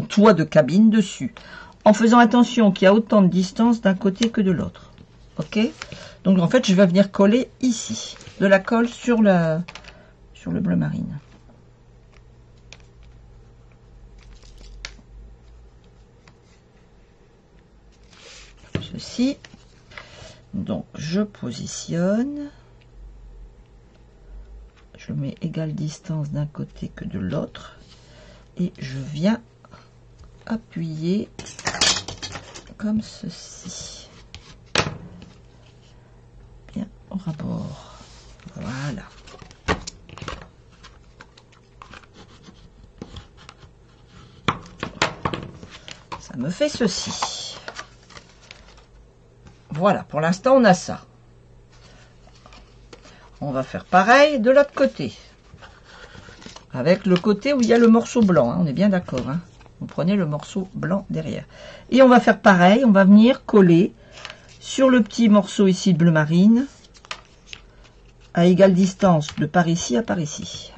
toit de cabine dessus. En faisant attention qu'il y a autant de distance d'un côté que de l'autre. Ok? Donc en fait, je vais venir coller ici. De la colle sur le bleu marine. Ceci. Donc je positionne. Je mets égale distance d'un côté que de l'autre. Et je viens appuyer comme ceci. Bien au rabord. Voilà. Ça me fait ceci. Voilà, pour l'instant on a ça. On va faire pareil de l'autre côté. Avec le côté où il y a le morceau blanc, hein, on est bien d'accord. Hein. Vous prenez le morceau blanc derrière. Et on va faire pareil, on va venir coller sur le petit morceau ici de bleu marine, à égale distance de par ici à par ici.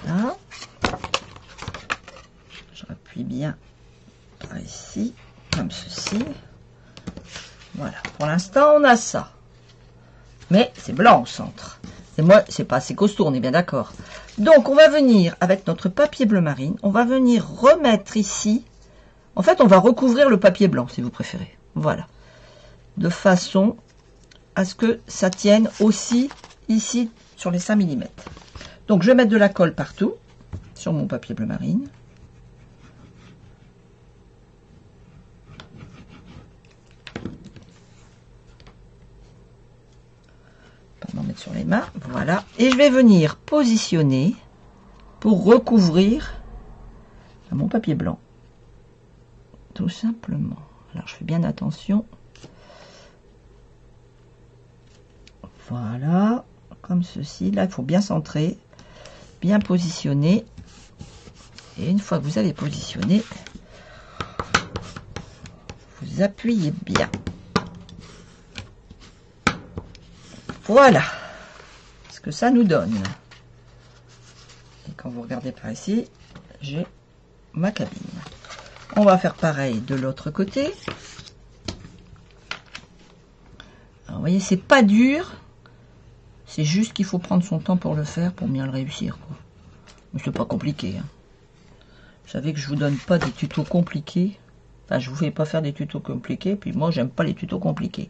Voilà. Je rappuie bien par ici, comme ceci. Voilà, pour l'instant on a ça. Mais c'est blanc au centre. Et moi, c'est pas assez costaud, on est bien d'accord. Donc on va venir, avec notre papier bleu marine, on va venir remettre ici. En fait, on va recouvrir le papier blanc, si vous préférez. Voilà. De façon à ce que ça tienne aussi ici sur les 5 mm. Donc je vais mettre de la colle partout sur mon papier bleu marine. Pas m'en mettre sur les mains, voilà. Et je vais venir positionner pour recouvrir mon papier blanc. Tout simplement. Alors je fais bien attention. Voilà, comme ceci. Là, il faut bien centrer, bien positionner. Et une fois que vous avez positionné, vous appuyez bien. Voilà ce que ça nous donne. Et quand vous regardez par ici, j'ai ma cabine. On va faire pareil de l'autre côté. Alors, vous voyez, c'est pas dur. C'est juste qu'il faut prendre son temps pour le faire, pour bien le réussir, quoi. Mais c'est pas compliqué. Hein. Vous savez que je vous donne pas des tutos compliqués. Enfin, je vous fais pas faire des tutos compliqués. Puis moi, j'aime pas les tutos compliqués.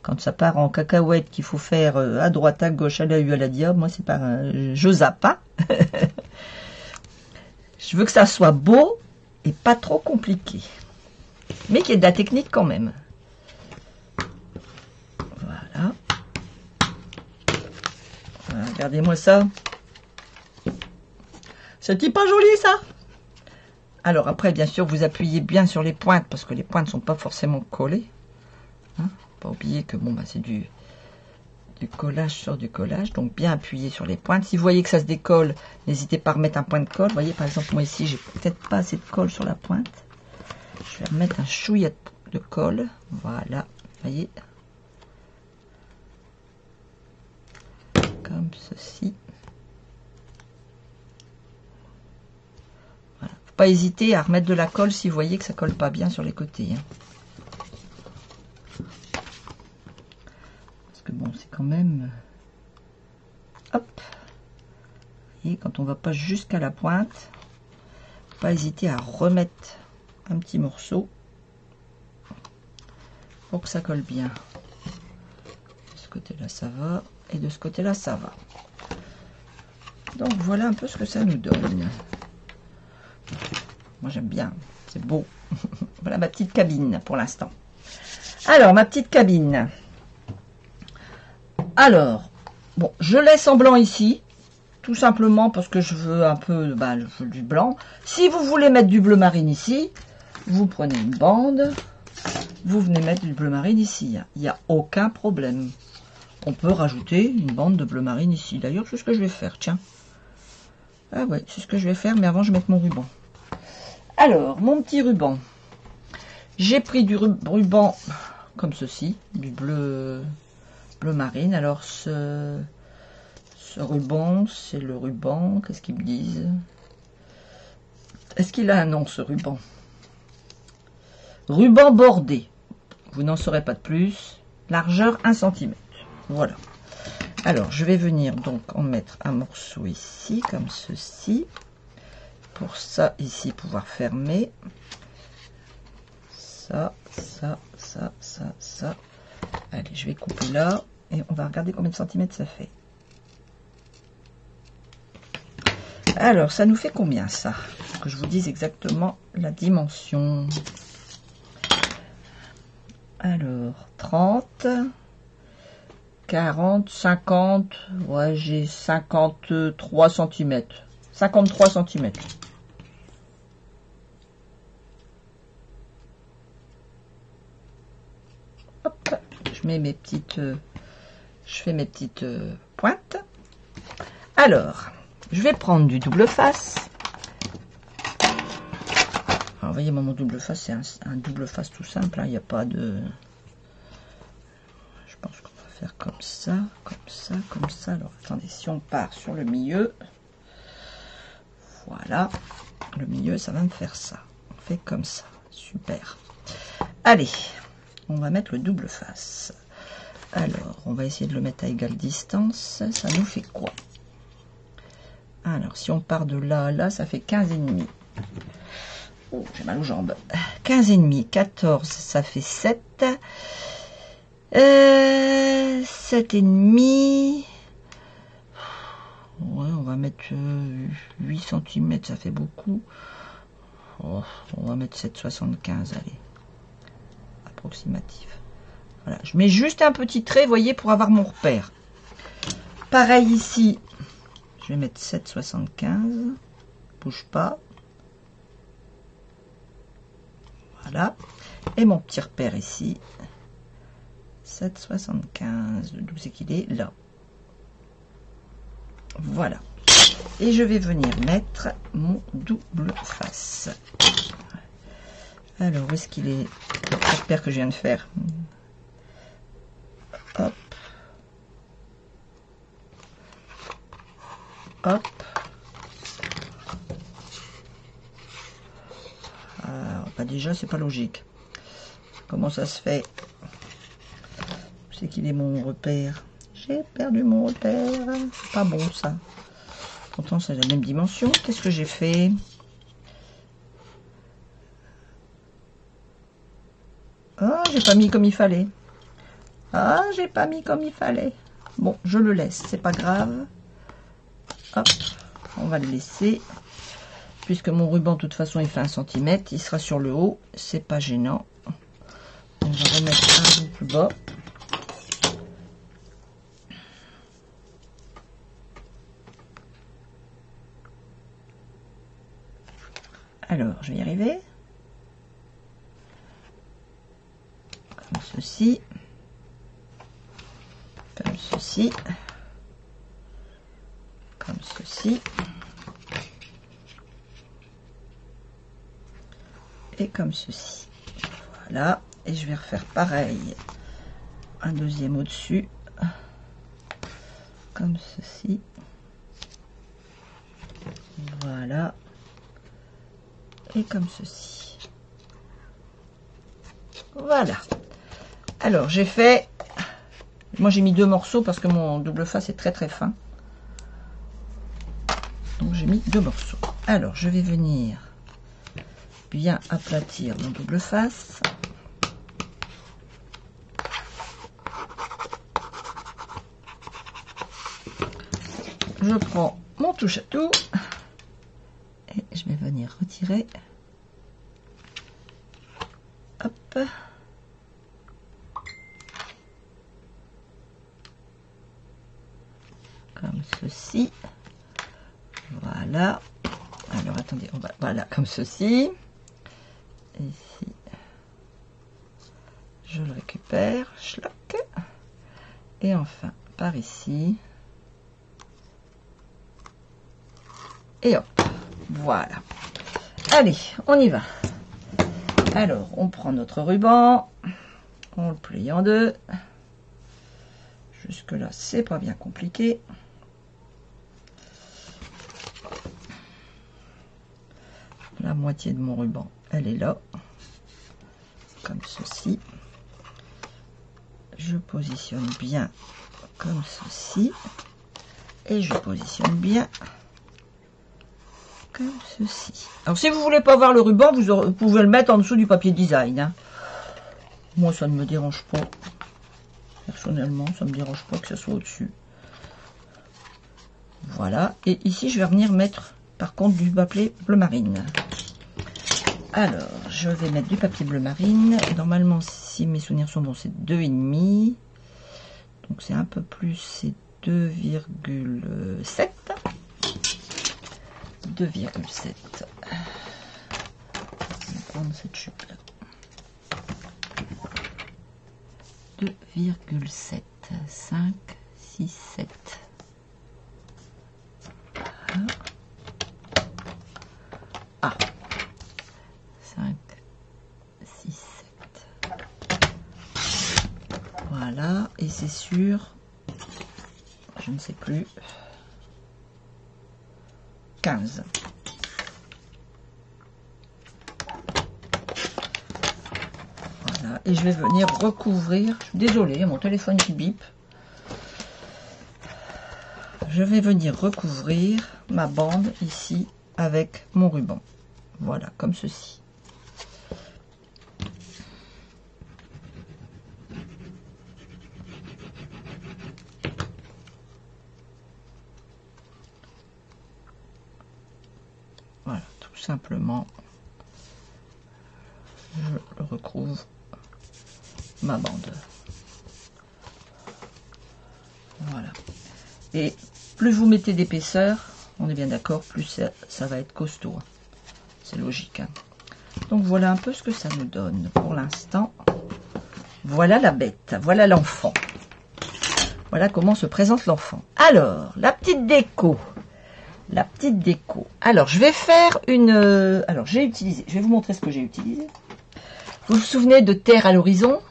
Quand ça part en cacahuète, qu'il faut faire à droite, à gauche, à la U, à la diable, moi, c'est pas... je zappe pas. Je veux que ça soit beau et pas trop compliqué. Mais qu'il y ait de la technique quand même. Voilà. Regardez-moi ça. C'est pas joli ça? Alors après, bien sûr, vous appuyez bien sur les pointes parce que les pointes ne sont pas forcément collées. Hein, pas oublier que bon, bah, c'est du collage sur du collage. Donc bien appuyer sur les pointes. Si vous voyez que ça se décolle, n'hésitez pas à remettre un point de colle. Vous voyez, par exemple, moi ici, j'ai peut-être pas assez de colle sur la pointe. Je vais remettre un chouïa de colle. Voilà, vous voyez. Comme ceci. Voilà. Faut pas hésiter à remettre de la colle si vous voyez que ça colle pas bien sur les côtés. Hein. Parce que bon, c'est quand même... Hop. Et quand on va pas jusqu'à la pointe, faut pas hésiter à remettre un petit morceau pour que ça colle bien. De ce côté-là, ça va. Et de ce côté-là, ça va. Donc, voilà un peu ce que ça nous donne. Moi j'aime bien, c'est beau. Voilà ma petite cabine pour l'instant. Alors, ma petite cabine. Alors, bon, je laisse en blanc ici. Tout simplement parce que je veux un peu je veux du blanc. Si vous voulez mettre du bleu marine ici, vous prenez une bande. Vous venez mettre du bleu marine ici. Il n'y a aucun problème. On peut rajouter une bande de bleu marine ici. D'ailleurs, c'est ce que je vais faire, tiens. Ah ouais, c'est ce que je vais faire, mais avant, je vais mettre mon ruban. Alors, mon petit ruban. J'ai pris du ruban comme ceci, du bleu marine. Alors, ce ruban, c'est le ruban. Qu'est-ce qu'ils me disent? Est-ce qu'il a un nom, ce ruban? Ruban bordé. Vous n'en saurez pas de plus. Largeur 1 cm. Voilà. Alors, je vais venir donc en mettre un morceau ici, comme ceci. Pour ça, ici, pouvoir fermer. Ça. Allez, je vais couper là. Et on va regarder combien de centimètres ça fait. Alors, ça nous fait combien, ça? Que je vous dise exactement la dimension. Alors, 30... 40, 50, ouais, j'ai 53 cm. 53 cm. Hop, je mets mes petites, je fais mes petites pointes. Alors, je vais prendre du double face. Alors, voyez, mon double face, c'est un double face tout simple, hein, il n'y a pas de... Je pense qu'on va faire comme ça, comme ça, comme ça. Alors, attendez, si on part sur le milieu, voilà, le milieu, ça va me faire ça. On fait comme ça, super. Allez, on va mettre le double face. Alors, on va essayer de le mettre à égale distance. Ça nous fait quoi? Alors, si on part de là à là, ça fait 15,5. Oh, j'ai mal aux jambes. 15,5, 14, ça fait 7. 7,5. Ouais, on va mettre 8 cm, ça fait beaucoup. Oh, on va mettre 7,75, allez. Approximatif. Voilà, je mets juste un petit trait, voyez, pour avoir mon repère. Pareil ici, je vais mettre 7,75. Bouge pas. Voilà. Et mon petit repère ici. 7,75. D'où c'est qu'il est? Là. Voilà. Et je vais venir mettre mon double face. Alors, où est-ce qu'il est? Le repère que je viens de faire. Hop. Hop. Alors, bah déjà, c'est pas logique. Comment ça se fait? C'est qu'il est mon repère. J'ai perdu mon repère. C'est pas bon, ça. Pourtant, c'est la même dimension. Qu'est-ce que j'ai fait? Ah, j'ai pas mis comme il fallait. Ah, j'ai pas mis comme il fallait. Bon, je le laisse, c'est pas grave. Hop, on va le laisser. Puisque mon ruban, de toute façon, il fait 1 cm, il sera sur le haut, c'est pas gênant. On va remettre un bout plus bas. Alors, je vais y arriver. Comme ceci. Comme ceci. Comme ceci. Et comme ceci. Voilà. Et je vais refaire pareil. Un deuxième au-dessus. Comme ceci. Voilà. Et comme ceci. Voilà. Alors, j'ai fait... Moi, j'ai mis 2 morceaux parce que mon double face est très très fin. Donc, j'ai mis 2 morceaux. Alors, je vais venir bien aplatir mon double face. Je prends mon touche à tout et je vais venir retirer Comme ceci. Voilà. Alors attendez, on va, voilà, comme ceci. Ici, je le récupère, schlock. Et enfin, par ici. Et hop, voilà. Allez, on y va. Alors, on prend notre ruban, on le plie en deux. Jusque là, c'est pas bien compliqué. La moitié de mon ruban, elle est là, comme ceci. Je positionne bien comme ceci. Et je positionne bien comme ceci. Alors, si vous voulez pas voir le ruban, vous pouvez le mettre en dessous du papier design. Hein. Moi, ça ne me dérange pas. Personnellement, ça ne me dérange pas que ça soit au-dessus. Voilà. Et ici, je vais venir mettre, par contre, du papier bleu marine. Alors, je vais mettre du papier bleu marine. Normalement, si mes souvenirs sont bons, c'est 2,5. Donc, c'est un peu plus, c'est 2,7. 2,7. Je vais prendre cette chute là. 2,7. 5, 6, 7. Ah. 5, 6, 7. Voilà. Et c'est sûr, je ne sais plus. 15. Voilà, et je vais venir recouvrir. Je suis désolée, mon téléphone qui bip. Je vais venir recouvrir ma bande ici avec mon ruban. Voilà, comme ceci. Voilà, tout simplement, je recouvre ma bande. Voilà. Et plus vous mettez d'épaisseur, on est bien d'accord, plus ça va être costaud. C'est logique. Hein. Donc voilà un peu ce que ça nous donne pour l'instant. Voilà la bête, voilà l'enfant. Voilà comment se présente l'enfant. Alors, la petite déco. La petite déco. Alors, je vais faire une... alors, j'ai utilisé... Je vais vous montrer ce que j'ai utilisé. Vous vous souvenez de Terre à l'horizon?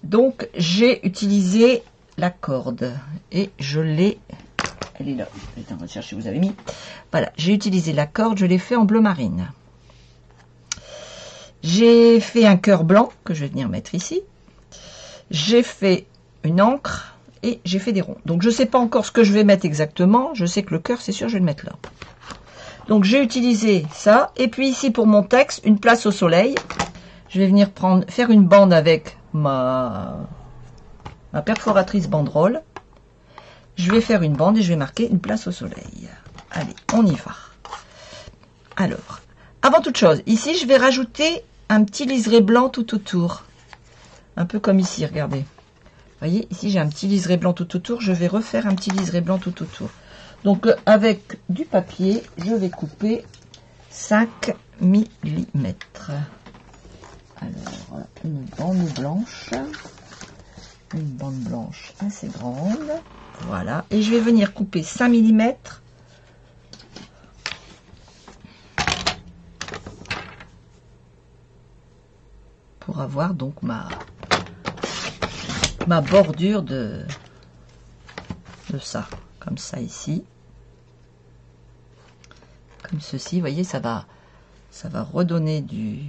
Donc, j'ai utilisé la corde. Et je l'ai... Elle est là. J'étais en train de chercher, vous avez mis. Voilà, j'ai utilisé la corde. Je l'ai fait en bleu marine. J'ai fait un cœur blanc que je vais venir mettre ici. J'ai fait une encre. Et j'ai fait des ronds. Donc, je ne sais pas encore ce que je vais mettre exactement. Je sais que le cœur, c'est sûr, je vais le mettre là. Donc, j'ai utilisé ça. Et puis, ici, pour mon texte, une place au soleil. Je vais venir faire une bande avec ma perforatrice banderole. Je vais faire une bande et je vais marquer une place au soleil. Allez, on y va. Alors, avant toute chose, ici, je vais rajouter un petit liseré blanc tout autour. Un peu comme ici, regardez. Vous voyez, ici j'ai un petit liseré blanc tout autour. Je vais refaire un petit liseré blanc tout autour. Donc avec du papier, je vais couper 5 mm. Alors, une bande blanche. Une bande blanche assez grande. Voilà. Et je vais venir couper 5 mm. Pour avoir donc ma bordure de ça, comme ça ici, comme ceci, vous voyez, ça va redonner du...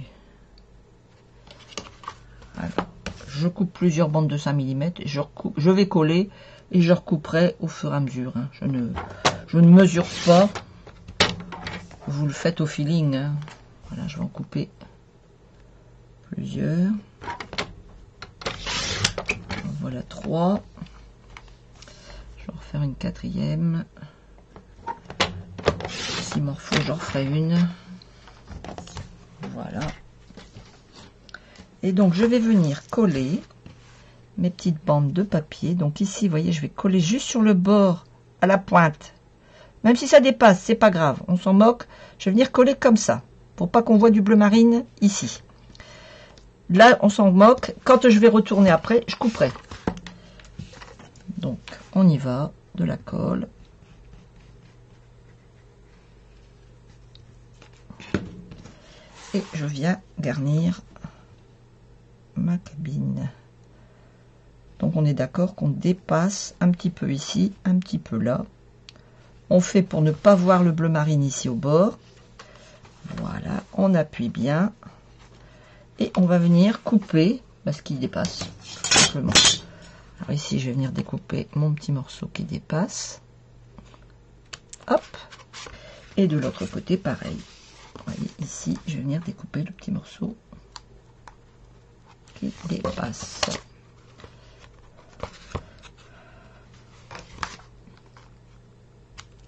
Alors, je coupe plusieurs bandes de 5 mm, et je vais coller et je recouperai au fur et à mesure. Hein. Je ne mesure pas, vous le faites au feeling. Hein. Voilà, je vais en couper plusieurs. Voilà 3. Je vais en refaire une 4e. S'il m'en faut, j'en referai une. Voilà. Et donc je vais venir coller mes petites bandes de papier. Donc ici, vous voyez, je vais coller juste sur le bord à la pointe. Même si ça dépasse, c'est pas grave, on s'en moque. Je vais venir coller comme ça, pour pas qu'on voit du bleu marine ici. Là, on s'en moque. Quand je vais retourner après, je couperai. Donc, on y va, de la colle. Et je viens garnir ma cabine. Donc, on est d'accord qu'on dépasse un petit peu ici, un petit peu là. On fait pour ne pas voir le bleu marine ici au bord. Voilà, on appuie bien. Et on va venir couper, parce qu'il dépasse, tout simplement. Alors ici, je vais venir découper mon petit morceau qui dépasse. Hop. Et de l'autre côté, pareil. Vous voyez, ici, je vais venir découper le petit morceau qui dépasse.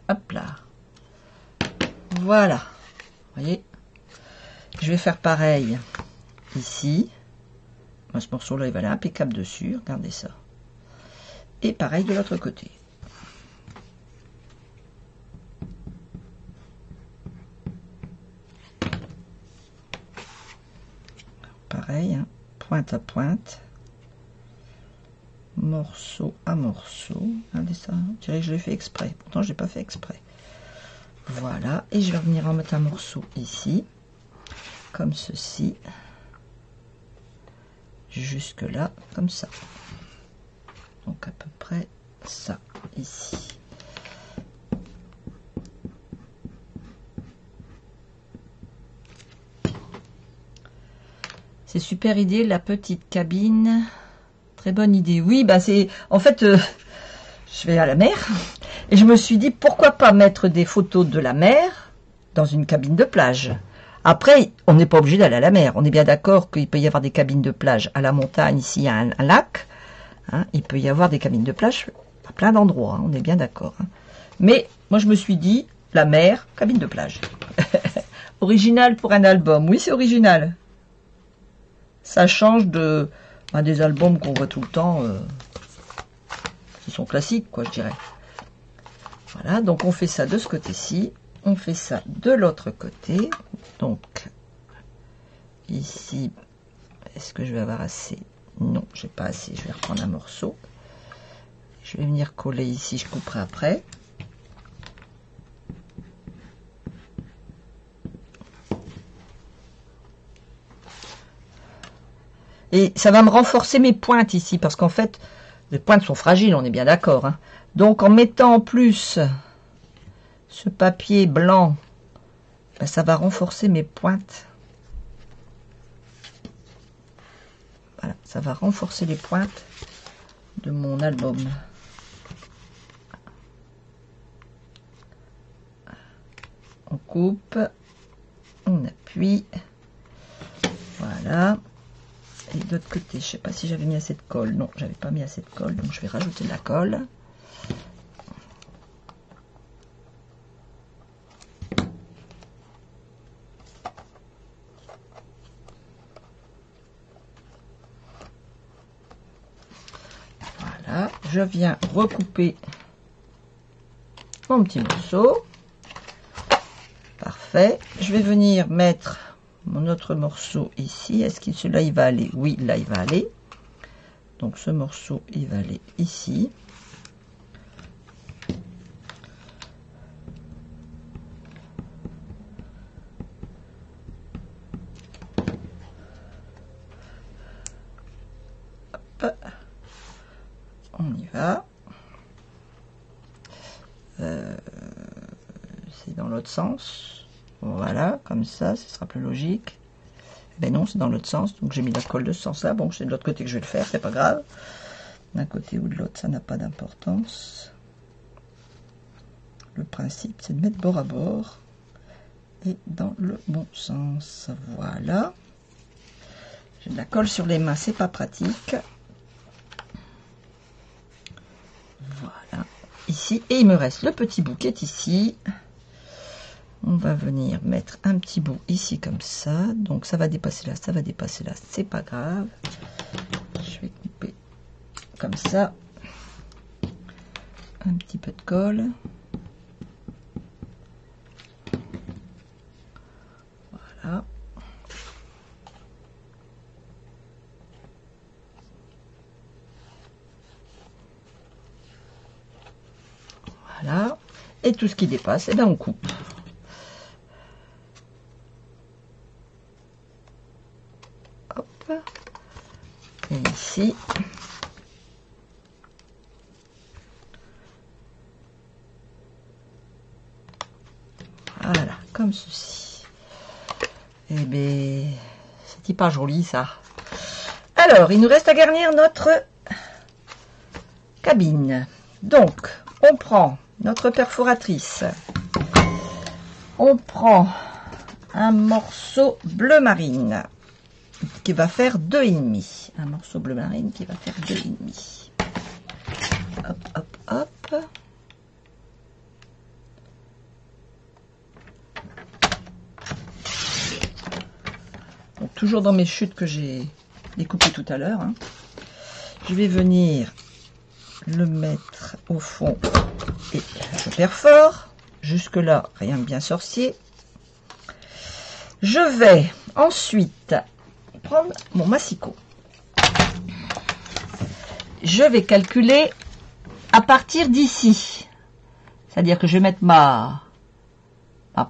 Hop là. Voilà. Vous voyez. Je vais faire pareil ici. Ce morceau-là, il va aller impeccable dessus. Regardez ça. Et pareil de l'autre côté. Pareil, hein, pointe à pointe. Morceau à morceau. Regardez ça. Je dirais que je l'ai fait exprès. Pourtant, je n'ai pas fait exprès. Voilà. Et je vais venir en mettre un morceau ici. Comme ceci. Jusque là, comme ça. Donc à peu près ça, ici. C'est super idée, la petite cabine. Très bonne idée. Oui, bah c'est... En fait, je vais à la mer. Et je me suis dit, pourquoi pas mettre des photos de la mer dans une cabine de plage. Après, on n'est pas obligé d'aller à la mer. On est bien d'accord qu'il peut y avoir des cabines de plage à la montagne. Ici, il y a un lac. Hein, il peut y avoir des cabines de plage à plein d'endroits. Hein, on est bien d'accord. Hein. Mais moi, je me suis dit, la mer, cabine de plage. Original pour un album. Oui, c'est original. Ça change de des albums qu'on voit tout le temps. Qui sont classiques, quoi, je dirais. Voilà, donc on fait ça de ce côté-ci. On fait ça de l'autre côté. Donc, ici, est-ce que je vais avoir assez? Non, j'ai pas assez. Je vais reprendre un morceau. Je vais venir coller ici, je couperai après. Et ça va me renforcer mes pointes ici, parce qu'en fait, les pointes sont fragiles, on est bien d'accord. Hein. Donc, en mettant en plus ce papier blanc, ben, ça va renforcer mes pointes. Voilà, ça va renforcer les pointes de mon album. On coupe, on appuie, voilà. Et de l'autre côté, je ne sais pas si j'avais mis assez de colle. Non, j'avais pas mis assez de colle, donc je vais rajouter de la colle. Voilà, je viens recouper mon petit morceau. Parfait. Je vais venir mettre mon autre morceau ici. Est-ce que celui-là, il va aller? Oui, là, il va aller. Donc, ce morceau, il va aller ici. Hop. On y va. C'est dans l'autre sens. Voilà, comme ça, ce sera plus logique. Ben non, c'est dans l'autre sens, donc j'ai mis la colle de ce sens-là. Bon, c'est de l'autre côté que je vais le faire, c'est pas grave. D'un côté ou de l'autre, ça n'a pas d'importance. Le principe, c'est de mettre bord à bord et dans le bon sens. Voilà. J'ai de la colle sur les mains, c'est pas pratique. Voilà, ici. Et il me reste le petit bout qui est ici. On va venir mettre un petit bout ici comme ça. Donc ça va dépasser là, ça va dépasser là. C'est pas grave. Je vais couper comme ça. Un petit peu de colle. Voilà. Voilà. Et tout ce qui dépasse, eh bien on coupe. Hop. Et ici. Voilà, comme ceci. Eh bien, c'est pas joli ça. Alors, il nous reste à garnir notre cabine. Donc, on prend notre perforatrice. On prend un morceau bleu marine qui va faire 2,5. Un morceau bleu marine qui va faire 2,5. Hop, hop, hop. Donc, toujours dans mes chutes que j'ai découpées tout à l'heure. Hein. Je vais venir le mettre au fond et je perfore. Jusque là, rien de bien sorcier. Je vais ensuite prendre mon massicot. Je vais calculer à partir d'ici. C'est-à-dire que je vais mettre ma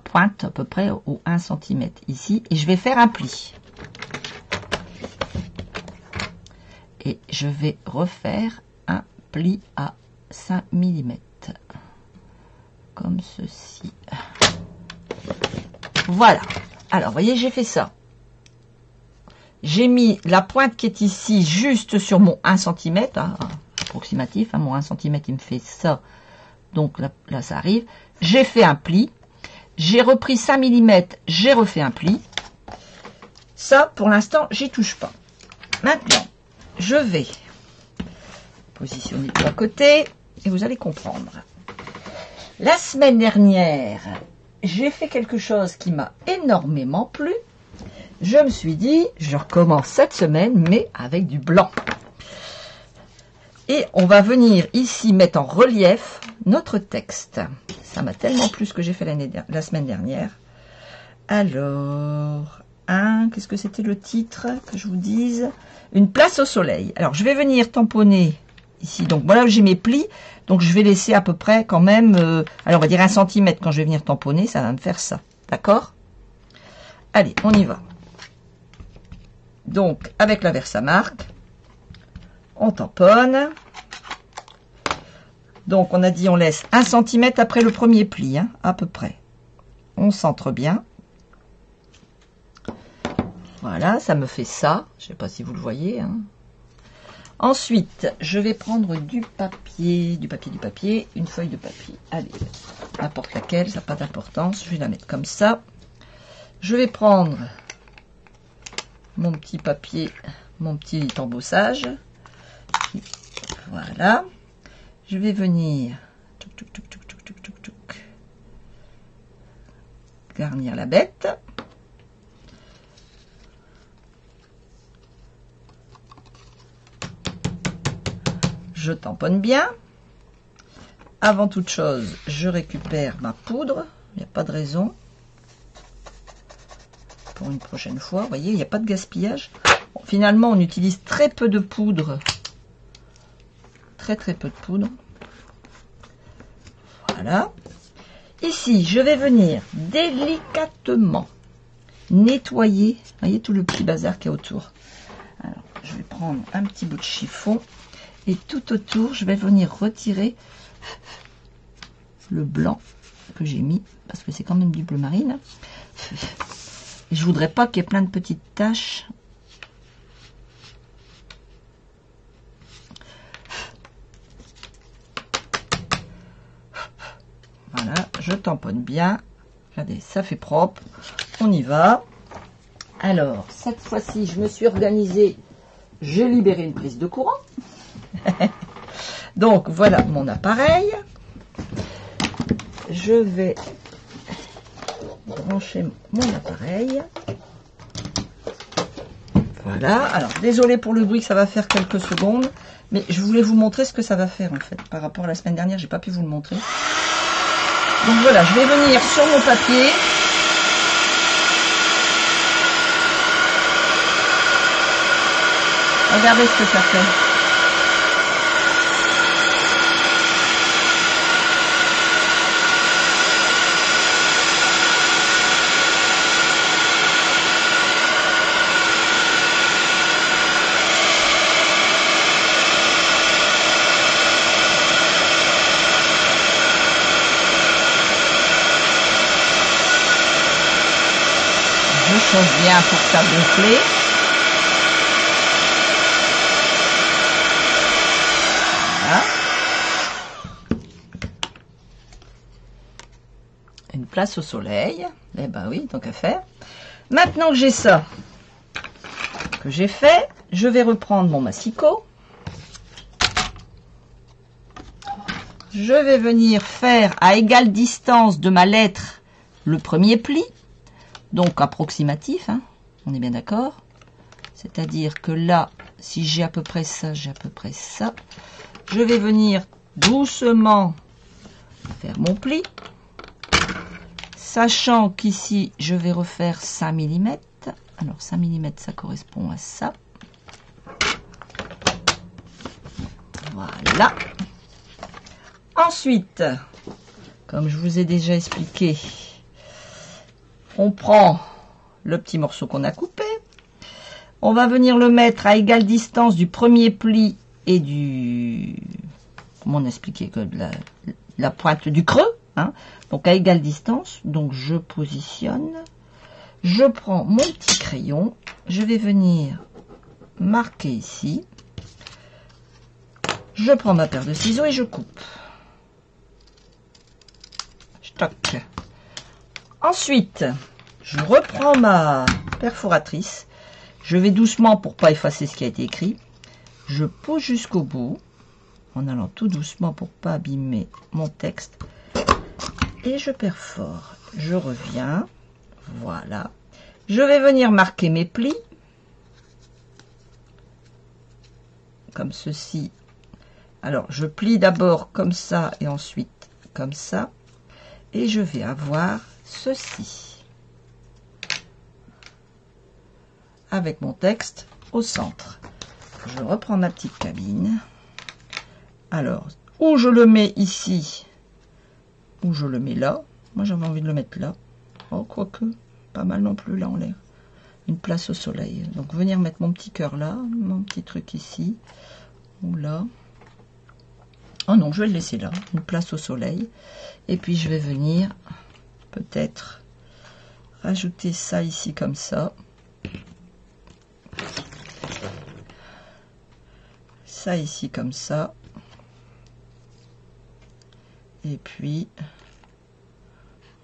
pointe à peu près au 1 cm ici et je vais faire un pli. Et je vais refaire un pli à 5 mm. Comme ceci. Voilà. Alors, vous voyez, j'ai fait ça. J'ai mis la pointe qui est ici juste sur mon 1 cm, hein, approximatif. Hein, mon 1 cm, il me fait ça. Donc là, ça arrive. J'ai fait un pli. J'ai repris 5 mm, j'ai refait un pli. Ça, pour l'instant, j'y touche pas. Maintenant, je vais positionner de l'autre côté et vous allez comprendre. La semaine dernière, j'ai fait quelque chose qui m'a énormément plu. Je me suis dit, je recommence cette semaine, mais avec du blanc. Et on va venir ici mettre en relief notre texte. Ça m'a tellement plu ce que j'ai fait la semaine dernière. Alors, qu'est-ce que c'était le titre que je vous dise? Une place au soleil. Alors, je vais venir tamponner ici. Donc, voilà, j'ai mes plis. Donc, je vais laisser à peu près quand même, alors on va dire 1 cm quand je vais venir tamponner. Ça va me faire ça. D'accord? Allez, on y va. Donc, avec la Versamark, on tamponne. Donc, on a dit on laisse 1 cm après le premier pli, hein, à peu près. On centre bien. Voilà, ça me fait ça. Je ne sais pas si vous le voyez. Hein. Ensuite, je vais prendre du papier, une feuille de papier. Allez, n'importe laquelle, ça n'a pas d'importance. Je vais la mettre comme ça. Je vais prendre mon petit papier, mon petit embossage. Voilà. Je vais venir garnir la bête. Je tamponne bien. Avant toute chose, je récupère ma poudre. Il n'y a pas de raison. Pour une prochaine fois, vous voyez, il n'y a pas de gaspillage. Bon, finalement, on utilise très peu de poudre. Très peu de poudre. Voilà. Ici, je vais venir délicatement nettoyer. Vous voyez tout le petit bazar qu'il y a autour. Alors, je vais prendre un petit bout de chiffon. Et tout autour, je vais venir retirer le blanc que j'ai mis, parce que c'est quand même du bleu marine. Et je voudrais pas qu'il y ait plein de petites taches. Voilà, je tamponne bien. Regardez, ça fait propre. On y va. Alors, cette fois-ci, je me suis organisée. J'ai libéré une prise de courant. Donc voilà mon appareil. Je vais brancher mon appareil. Voilà, alors désolé pour le bruit que ça va faire quelques secondes, mais je voulais vous montrer ce que ça va faire en fait. Par rapport à la semaine dernière, j'ai pas pu vous le montrer. Donc voilà, je vais venir sur mon papier. Regardez ce que ça fait. Je chauffe bien pour que ça gonfle. Voilà. Une place au soleil. Eh ben oui, tant qu'à faire. Maintenant que j'ai ça, que j'ai fait, je vais reprendre mon massicot. Je vais venir faire à égale distance de ma lettre le premier pli. Donc approximatif, hein, on est bien d'accord. C'est-à-dire que là, si j'ai à peu près ça, j'ai à peu près ça. Je vais venir doucement faire mon pli. Sachant qu'ici, je vais refaire 5 mm. Alors 5 mm, ça correspond à ça. Voilà. Ensuite, comme je vous ai déjà expliqué, on prend le petit morceau qu'on a coupé. On va venir le mettre à égale distance du premier pli et du... Comment on expliquait que de la pointe du creux. Hein, donc à égale distance. Donc je positionne. Je prends mon petit crayon. Je vais venir marquer ici. Je prends ma paire de ciseaux et je coupe. Stock. Ensuite, je reprends ma perforatrice. Je vais doucement pour pas effacer ce qui a été écrit. Je pousse jusqu'au bout, en allant tout doucement pour pas abîmer mon texte. Et je perfore. Je reviens. Voilà. Je vais venir marquer mes plis. Comme ceci. Alors, je plie d'abord comme ça et ensuite comme ça. Et je vais avoir ceci. Avec mon texte au centre. Je reprends ma petite cabine. Alors, ou je le mets ici, ou je le mets là. Moi, j'avais envie de le mettre là. Oh, quoique, pas mal non plus là en l'air. Une place au soleil. Donc, venir mettre mon petit cœur là, mon petit truc ici, ou là. Oh non, je vais le laisser là, une place au soleil. Et puis, je vais venir peut-être rajouter ça ici comme ça. Ça ici comme ça. Et puis,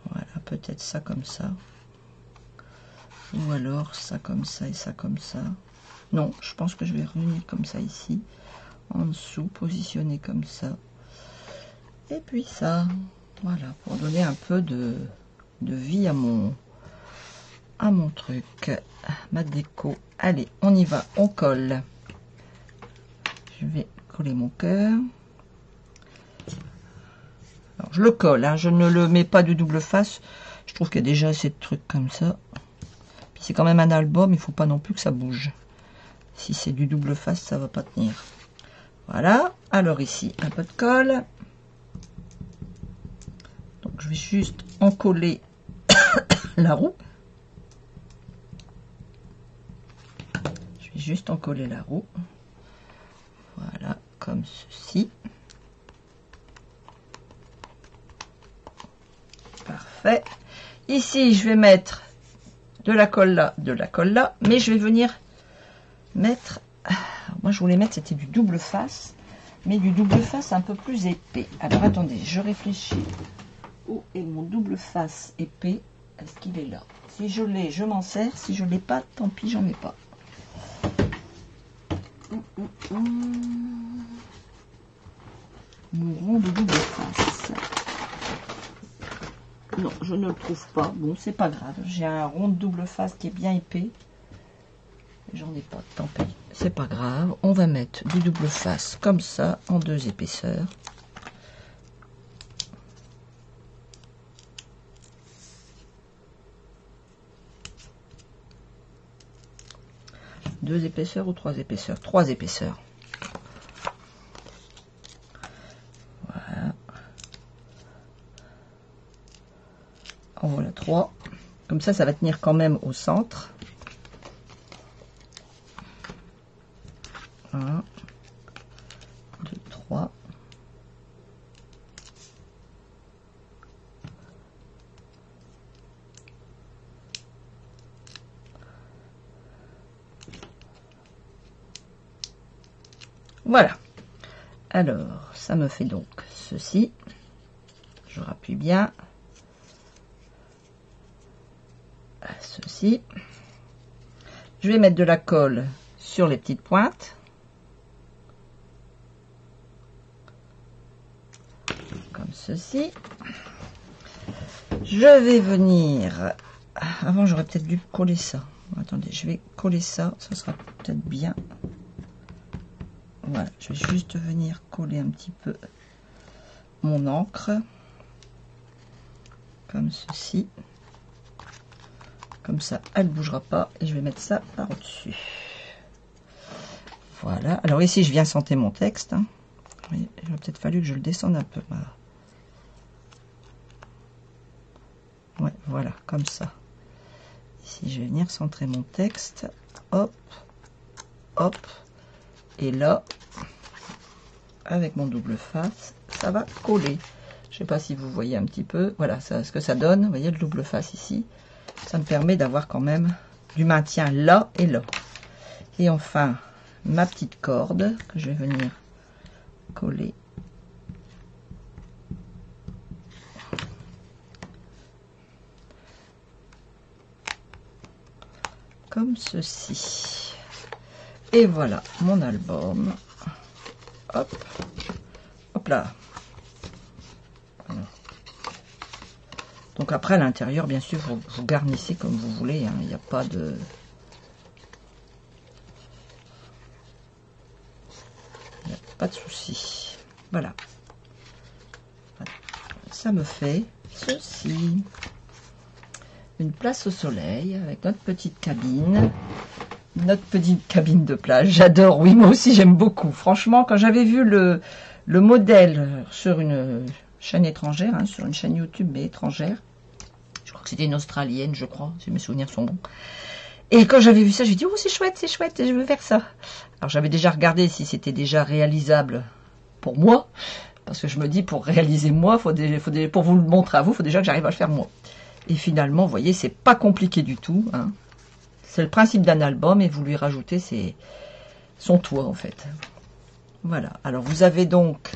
voilà, peut-être ça comme ça. Ou alors ça comme ça et ça comme ça. Non, je pense que je vais revenir comme ça ici. En dessous, positionner comme ça. Et puis ça. Voilà, pour donner un peu de vie à mon truc. Ma déco. Allez, on y va, on colle. Je vais coller mon cœur. Alors, je le colle, hein, je ne le mets pas de double face. Je trouve qu'il y a déjà assez de trucs comme ça. Puis c'est quand même un album, il ne faut pas non plus que ça bouge. Si c'est du double face, ça ne va pas tenir. Voilà. Alors ici, un peu de colle. Donc je vais juste en coller la roue. Je vais juste en coller la roue. Voilà, comme ceci. Parfait. Ici, je vais mettre de la colle là, mais je vais venir mettre... Moi, je voulais mettre, c'était du double face, mais du double face un peu plus épais. Alors, attendez, je réfléchis. Où est mon double face épais? Est-ce qu'il est là? Si je l'ai, je m'en sers. Si je ne l'ai pas, tant pis, j'en mets pas. Mon rond de double face. Non, je ne le trouve pas. Bon, c'est pas grave. J'ai un rond de double face qui est bien épais. J'en ai pas, tant pis. C'est pas grave. On va mettre du double face comme ça, en 2 épaisseurs. Deux épaisseurs ou 3 épaisseurs? 3 épaisseurs. Voilà. En voilà 3. Comme ça va tenir quand même au centre. 1, 2, 3. Voilà. Alors, ça me fait donc ceci. Je rappuie bien. Ceci. Je vais mettre de la colle sur les petites pointes. Comme ceci. Je vais venir... Avant, j'aurais peut-être dû coller ça. Attendez, je vais coller ça. Ça sera peut-être bien. Voilà, je vais juste venir coller un petit peu mon encre. Comme ceci. Comme ça, elle ne bougera pas. Et je vais mettre ça par-dessus. Voilà. Alors ici, je viens centrer mon texte. Hein. Il aurait peut-être fallu que je le descende un peu. Voilà. Ouais, voilà, comme ça. Ici, je vais venir centrer mon texte. Hop, hop. Et là, avec mon double face, ça va coller. Je ne sais pas si vous voyez un petit peu. Voilà, ça, ce que ça donne. Vous voyez le double face ici. Ça me permet d'avoir quand même du maintien là et là. Et enfin, ma petite corde que je vais venir coller. Comme ceci. Et voilà mon album. Hop. Hop là. Voilà. Donc après, à l'intérieur, bien sûr, vous garnissez comme vous voulez. Hein. Il n'y a pas de... Il n'y a pas de souci. Voilà. Voilà. Ça me fait ceci. Une place au soleil avec notre petite cabine. Notre petite cabine de plage. J'adore, oui, moi aussi j'aime beaucoup. Franchement, quand j'avais vu le modèle sur une chaîne étrangère, hein, sur une chaîne YouTube mais étrangère, je crois que c'était une Australienne, je crois, si mes souvenirs sont bons. Et quand j'avais vu ça, j'ai dit, oh c'est chouette, je veux faire ça. Alors j'avais déjà regardé si c'était déjà réalisable pour moi, parce que je me dis, pour réaliser moi, pour vous le montrer à vous, il faut déjà que j'arrive à le faire moi. Et finalement, vous voyez, c'est pas compliqué du tout, hein. C'est le principe d'un album et vous lui rajoutez son toit en fait. Voilà. Alors vous avez donc,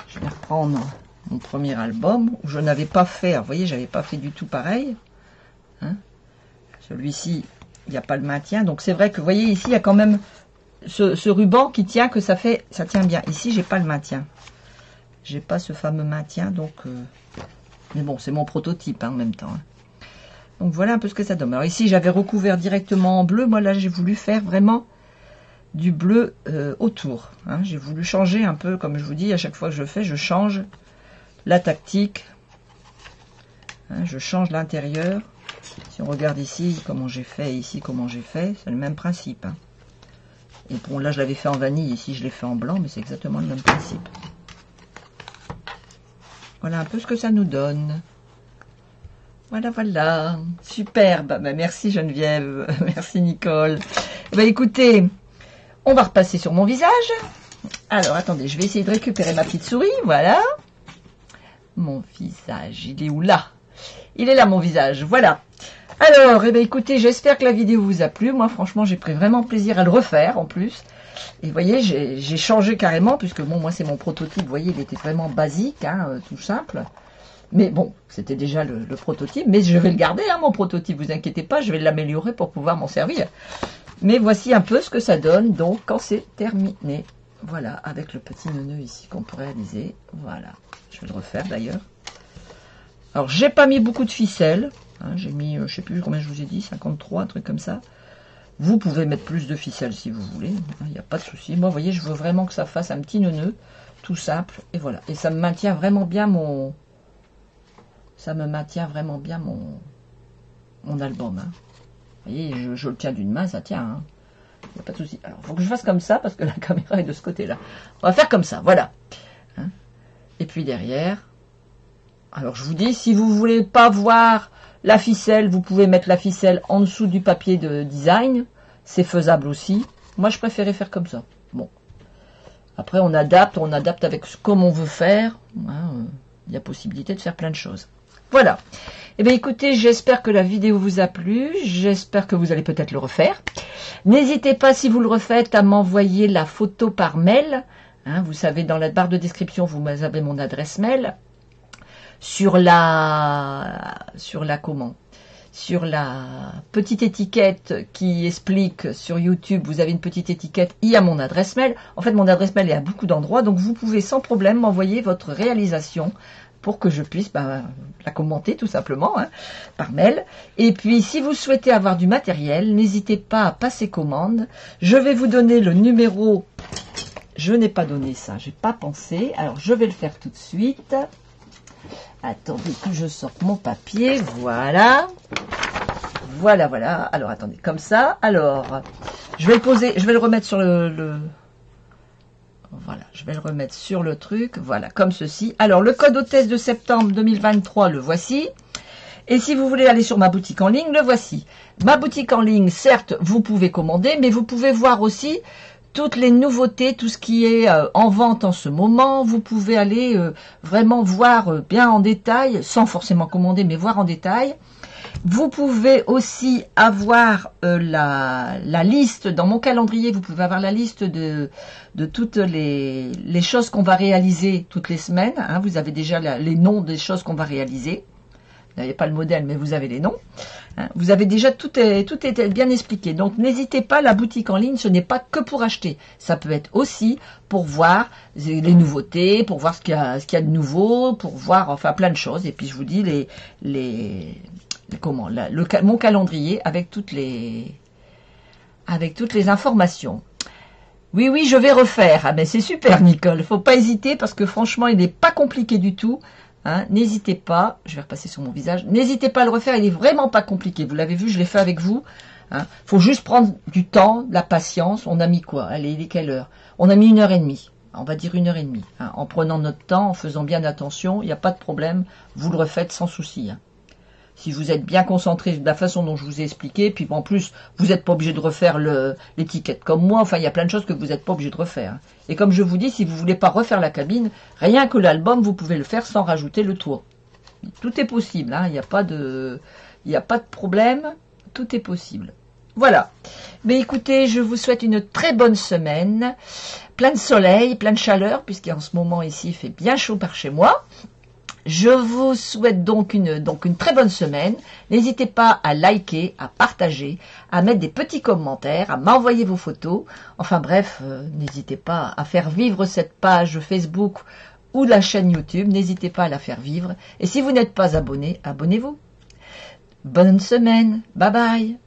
je vais reprendre mon premier album où je n'avais pas fait, vous voyez, j'avais pas fait du tout pareil. Hein. Celui-ci, il n'y a pas le maintien. Donc c'est vrai que vous voyez ici, il y a quand même ce ruban qui tient, que ça tient bien. Ici, j'ai pas le maintien. J'ai pas ce fameux maintien, donc... mais bon, c'est mon prototype hein, en même temps. Hein. Donc voilà un peu ce que ça donne. Alors ici, j'avais recouvert directement en bleu. Moi, là, j'ai voulu faire vraiment du bleu autour. Hein. J'ai voulu changer un peu, comme je vous dis, à chaque fois que je fais, je change la tactique. Hein, je change l'intérieur. Si on regarde ici, comment j'ai fait, ici, comment j'ai fait, c'est le même principe. Hein. Et bon, là, je l'avais fait en vanille. Ici, je l'ai fait en blanc, mais c'est exactement le même principe. Voilà un peu ce que ça nous donne. Voilà, voilà. Superbe. Ben, merci Geneviève. Merci Nicole. Ben, écoutez, on va repasser sur mon visage. Alors, attendez, je vais essayer de récupérer ma petite souris. Voilà. Mon visage, il est où là? Il est là, mon visage. Voilà. Alors, eh ben, écoutez, j'espère que la vidéo vous a plu. Moi, franchement, j'ai pris vraiment plaisir à le refaire, en plus. Et vous voyez, j'ai changé carrément, puisque bon, moi, c'est mon prototype. Vous voyez, il était vraiment basique, hein, tout simple. Mais bon, c'était déjà le prototype, mais je vais le garder, hein, mon prototype, vous inquiétez pas, je vais l'améliorer pour pouvoir m'en servir. Mais voici un peu ce que ça donne, donc, quand c'est terminé. Voilà, avec le petit nœud ici qu'on peut réaliser. Voilà, je vais le refaire d'ailleurs. Alors, j'ai pas mis beaucoup de ficelles. Hein, j'ai mis, je sais plus combien je vous ai dit, 53, un truc comme ça. Vous pouvez mettre plus de ficelles si vous voulez. Il n'y a pas de souci. Moi, vous voyez, je veux vraiment que ça fasse un petit nœud, tout simple. Et voilà. Et ça me maintient vraiment bien mon... Ça me maintient vraiment bien mon album. Hein. Vous voyez, je le tiens d'une main, ça tient. Hein. Il n'y a pas de souci. Alors, il faut que je fasse comme ça, parce que la caméra est de ce côté-là. On va faire comme ça, voilà. Hein. Et puis derrière... Alors, je vous dis, si vous ne voulez pas voir la ficelle, vous pouvez mettre la ficelle en dessous du papier de design. C'est faisable aussi. Moi, je préférais faire comme ça. Bon. Après, on adapte avec comme on veut faire. Hein, il y a possibilité de faire plein de choses. Voilà. Eh bien, écoutez, j'espère que la vidéo vous a plu. J'espère que vous allez peut-être le refaire. N'hésitez pas, si vous le refaites, à m'envoyer la photo par mail. Hein, vous savez, dans la barre de description, vous avez mon adresse mail. Sur la petite étiquette qui explique sur YouTube, vous avez une petite étiquette, il y a mon adresse mail. En fait, mon adresse mail est à beaucoup d'endroits, donc vous pouvez sans problème m'envoyer votre réalisation pour que je puisse la commenter tout simplement hein, par mail. Et puis, si vous souhaitez avoir du matériel, n'hésitez pas à passer commande. Je vais vous donner le numéro. Je n'ai pas donné ça, j'ai pas pensé. Alors, je vais le faire tout de suite. Attendez que je sorte mon papier, voilà. Voilà, voilà. Alors, attendez, comme ça. Alors, je vais le poser, je vais le remettre sur voilà, je vais le remettre sur le truc, voilà, comme ceci. Alors, le code hôtesse de septembre 2023, le voici. Et si vous voulez aller sur ma boutique en ligne, le voici. Ma boutique en ligne, certes, vous pouvez commander, mais vous pouvez voir aussi toutes les nouveautés, tout ce qui est en vente en ce moment. Vous pouvez aller vraiment voir bien en détail, sans forcément commander, mais voir en détail. Vous pouvez aussi avoir la liste, dans mon calendrier, vous pouvez avoir la liste de toutes les choses qu'on va réaliser toutes les semaines. Hein. Vous avez déjà les noms des choses qu'on va réaliser. Vous n'avez pas le modèle, mais vous avez les noms. Hein. Vous avez déjà tout est bien expliqué. Donc, n'hésitez pas, la boutique en ligne, ce n'est pas que pour acheter. Ça peut être aussi pour voir les nouveautés, pour voir ce qu'il y a de nouveau, pour voir, enfin, plein de choses. Et puis, je vous dis, mon calendrier avec toutes les informations. Oui, oui, je vais refaire. Ah, mais c'est super, Nicole. Faut pas hésiter parce que franchement, il n'est pas compliqué du tout. Hein, n'hésitez pas, je vais repasser sur mon visage, n'hésitez pas à le refaire, il est vraiment pas compliqué, vous l'avez vu, je l'ai fait avec vous, hein. Faut juste prendre du temps, de la patience. On a mis quoi? Allez, il est quelle heure? On a mis 1h30, on va dire 1h30, hein. En prenant notre temps, en faisant bien attention, il n'y a pas de problème, vous le refaites sans souci, hein. Si vous êtes bien concentré de la façon dont je vous ai expliqué, puis en plus, vous n'êtes pas obligé de refaire l'étiquette comme moi, enfin, il y a plein de choses que vous n'êtes pas obligé de refaire. Et comme je vous dis, si vous ne voulez pas refaire la cabine, rien que l'album, vous pouvez le faire sans rajouter le toit. Tout est possible, hein, il n'y a pas de problème, tout est possible. Voilà. Mais écoutez, je vous souhaite une très bonne semaine, plein de soleil, plein de chaleur, puisqu'en ce moment ici, il fait bien chaud par chez moi. Je vous souhaite donc une très bonne semaine. N'hésitez pas à liker, à partager, à mettre des petits commentaires, à m'envoyer vos photos. Enfin bref, n'hésitez pas à faire vivre cette page Facebook ou la chaîne YouTube. N'hésitez pas à la faire vivre. Et si vous n'êtes pas abonné, abonnez-vous. Bonne semaine. Bye bye.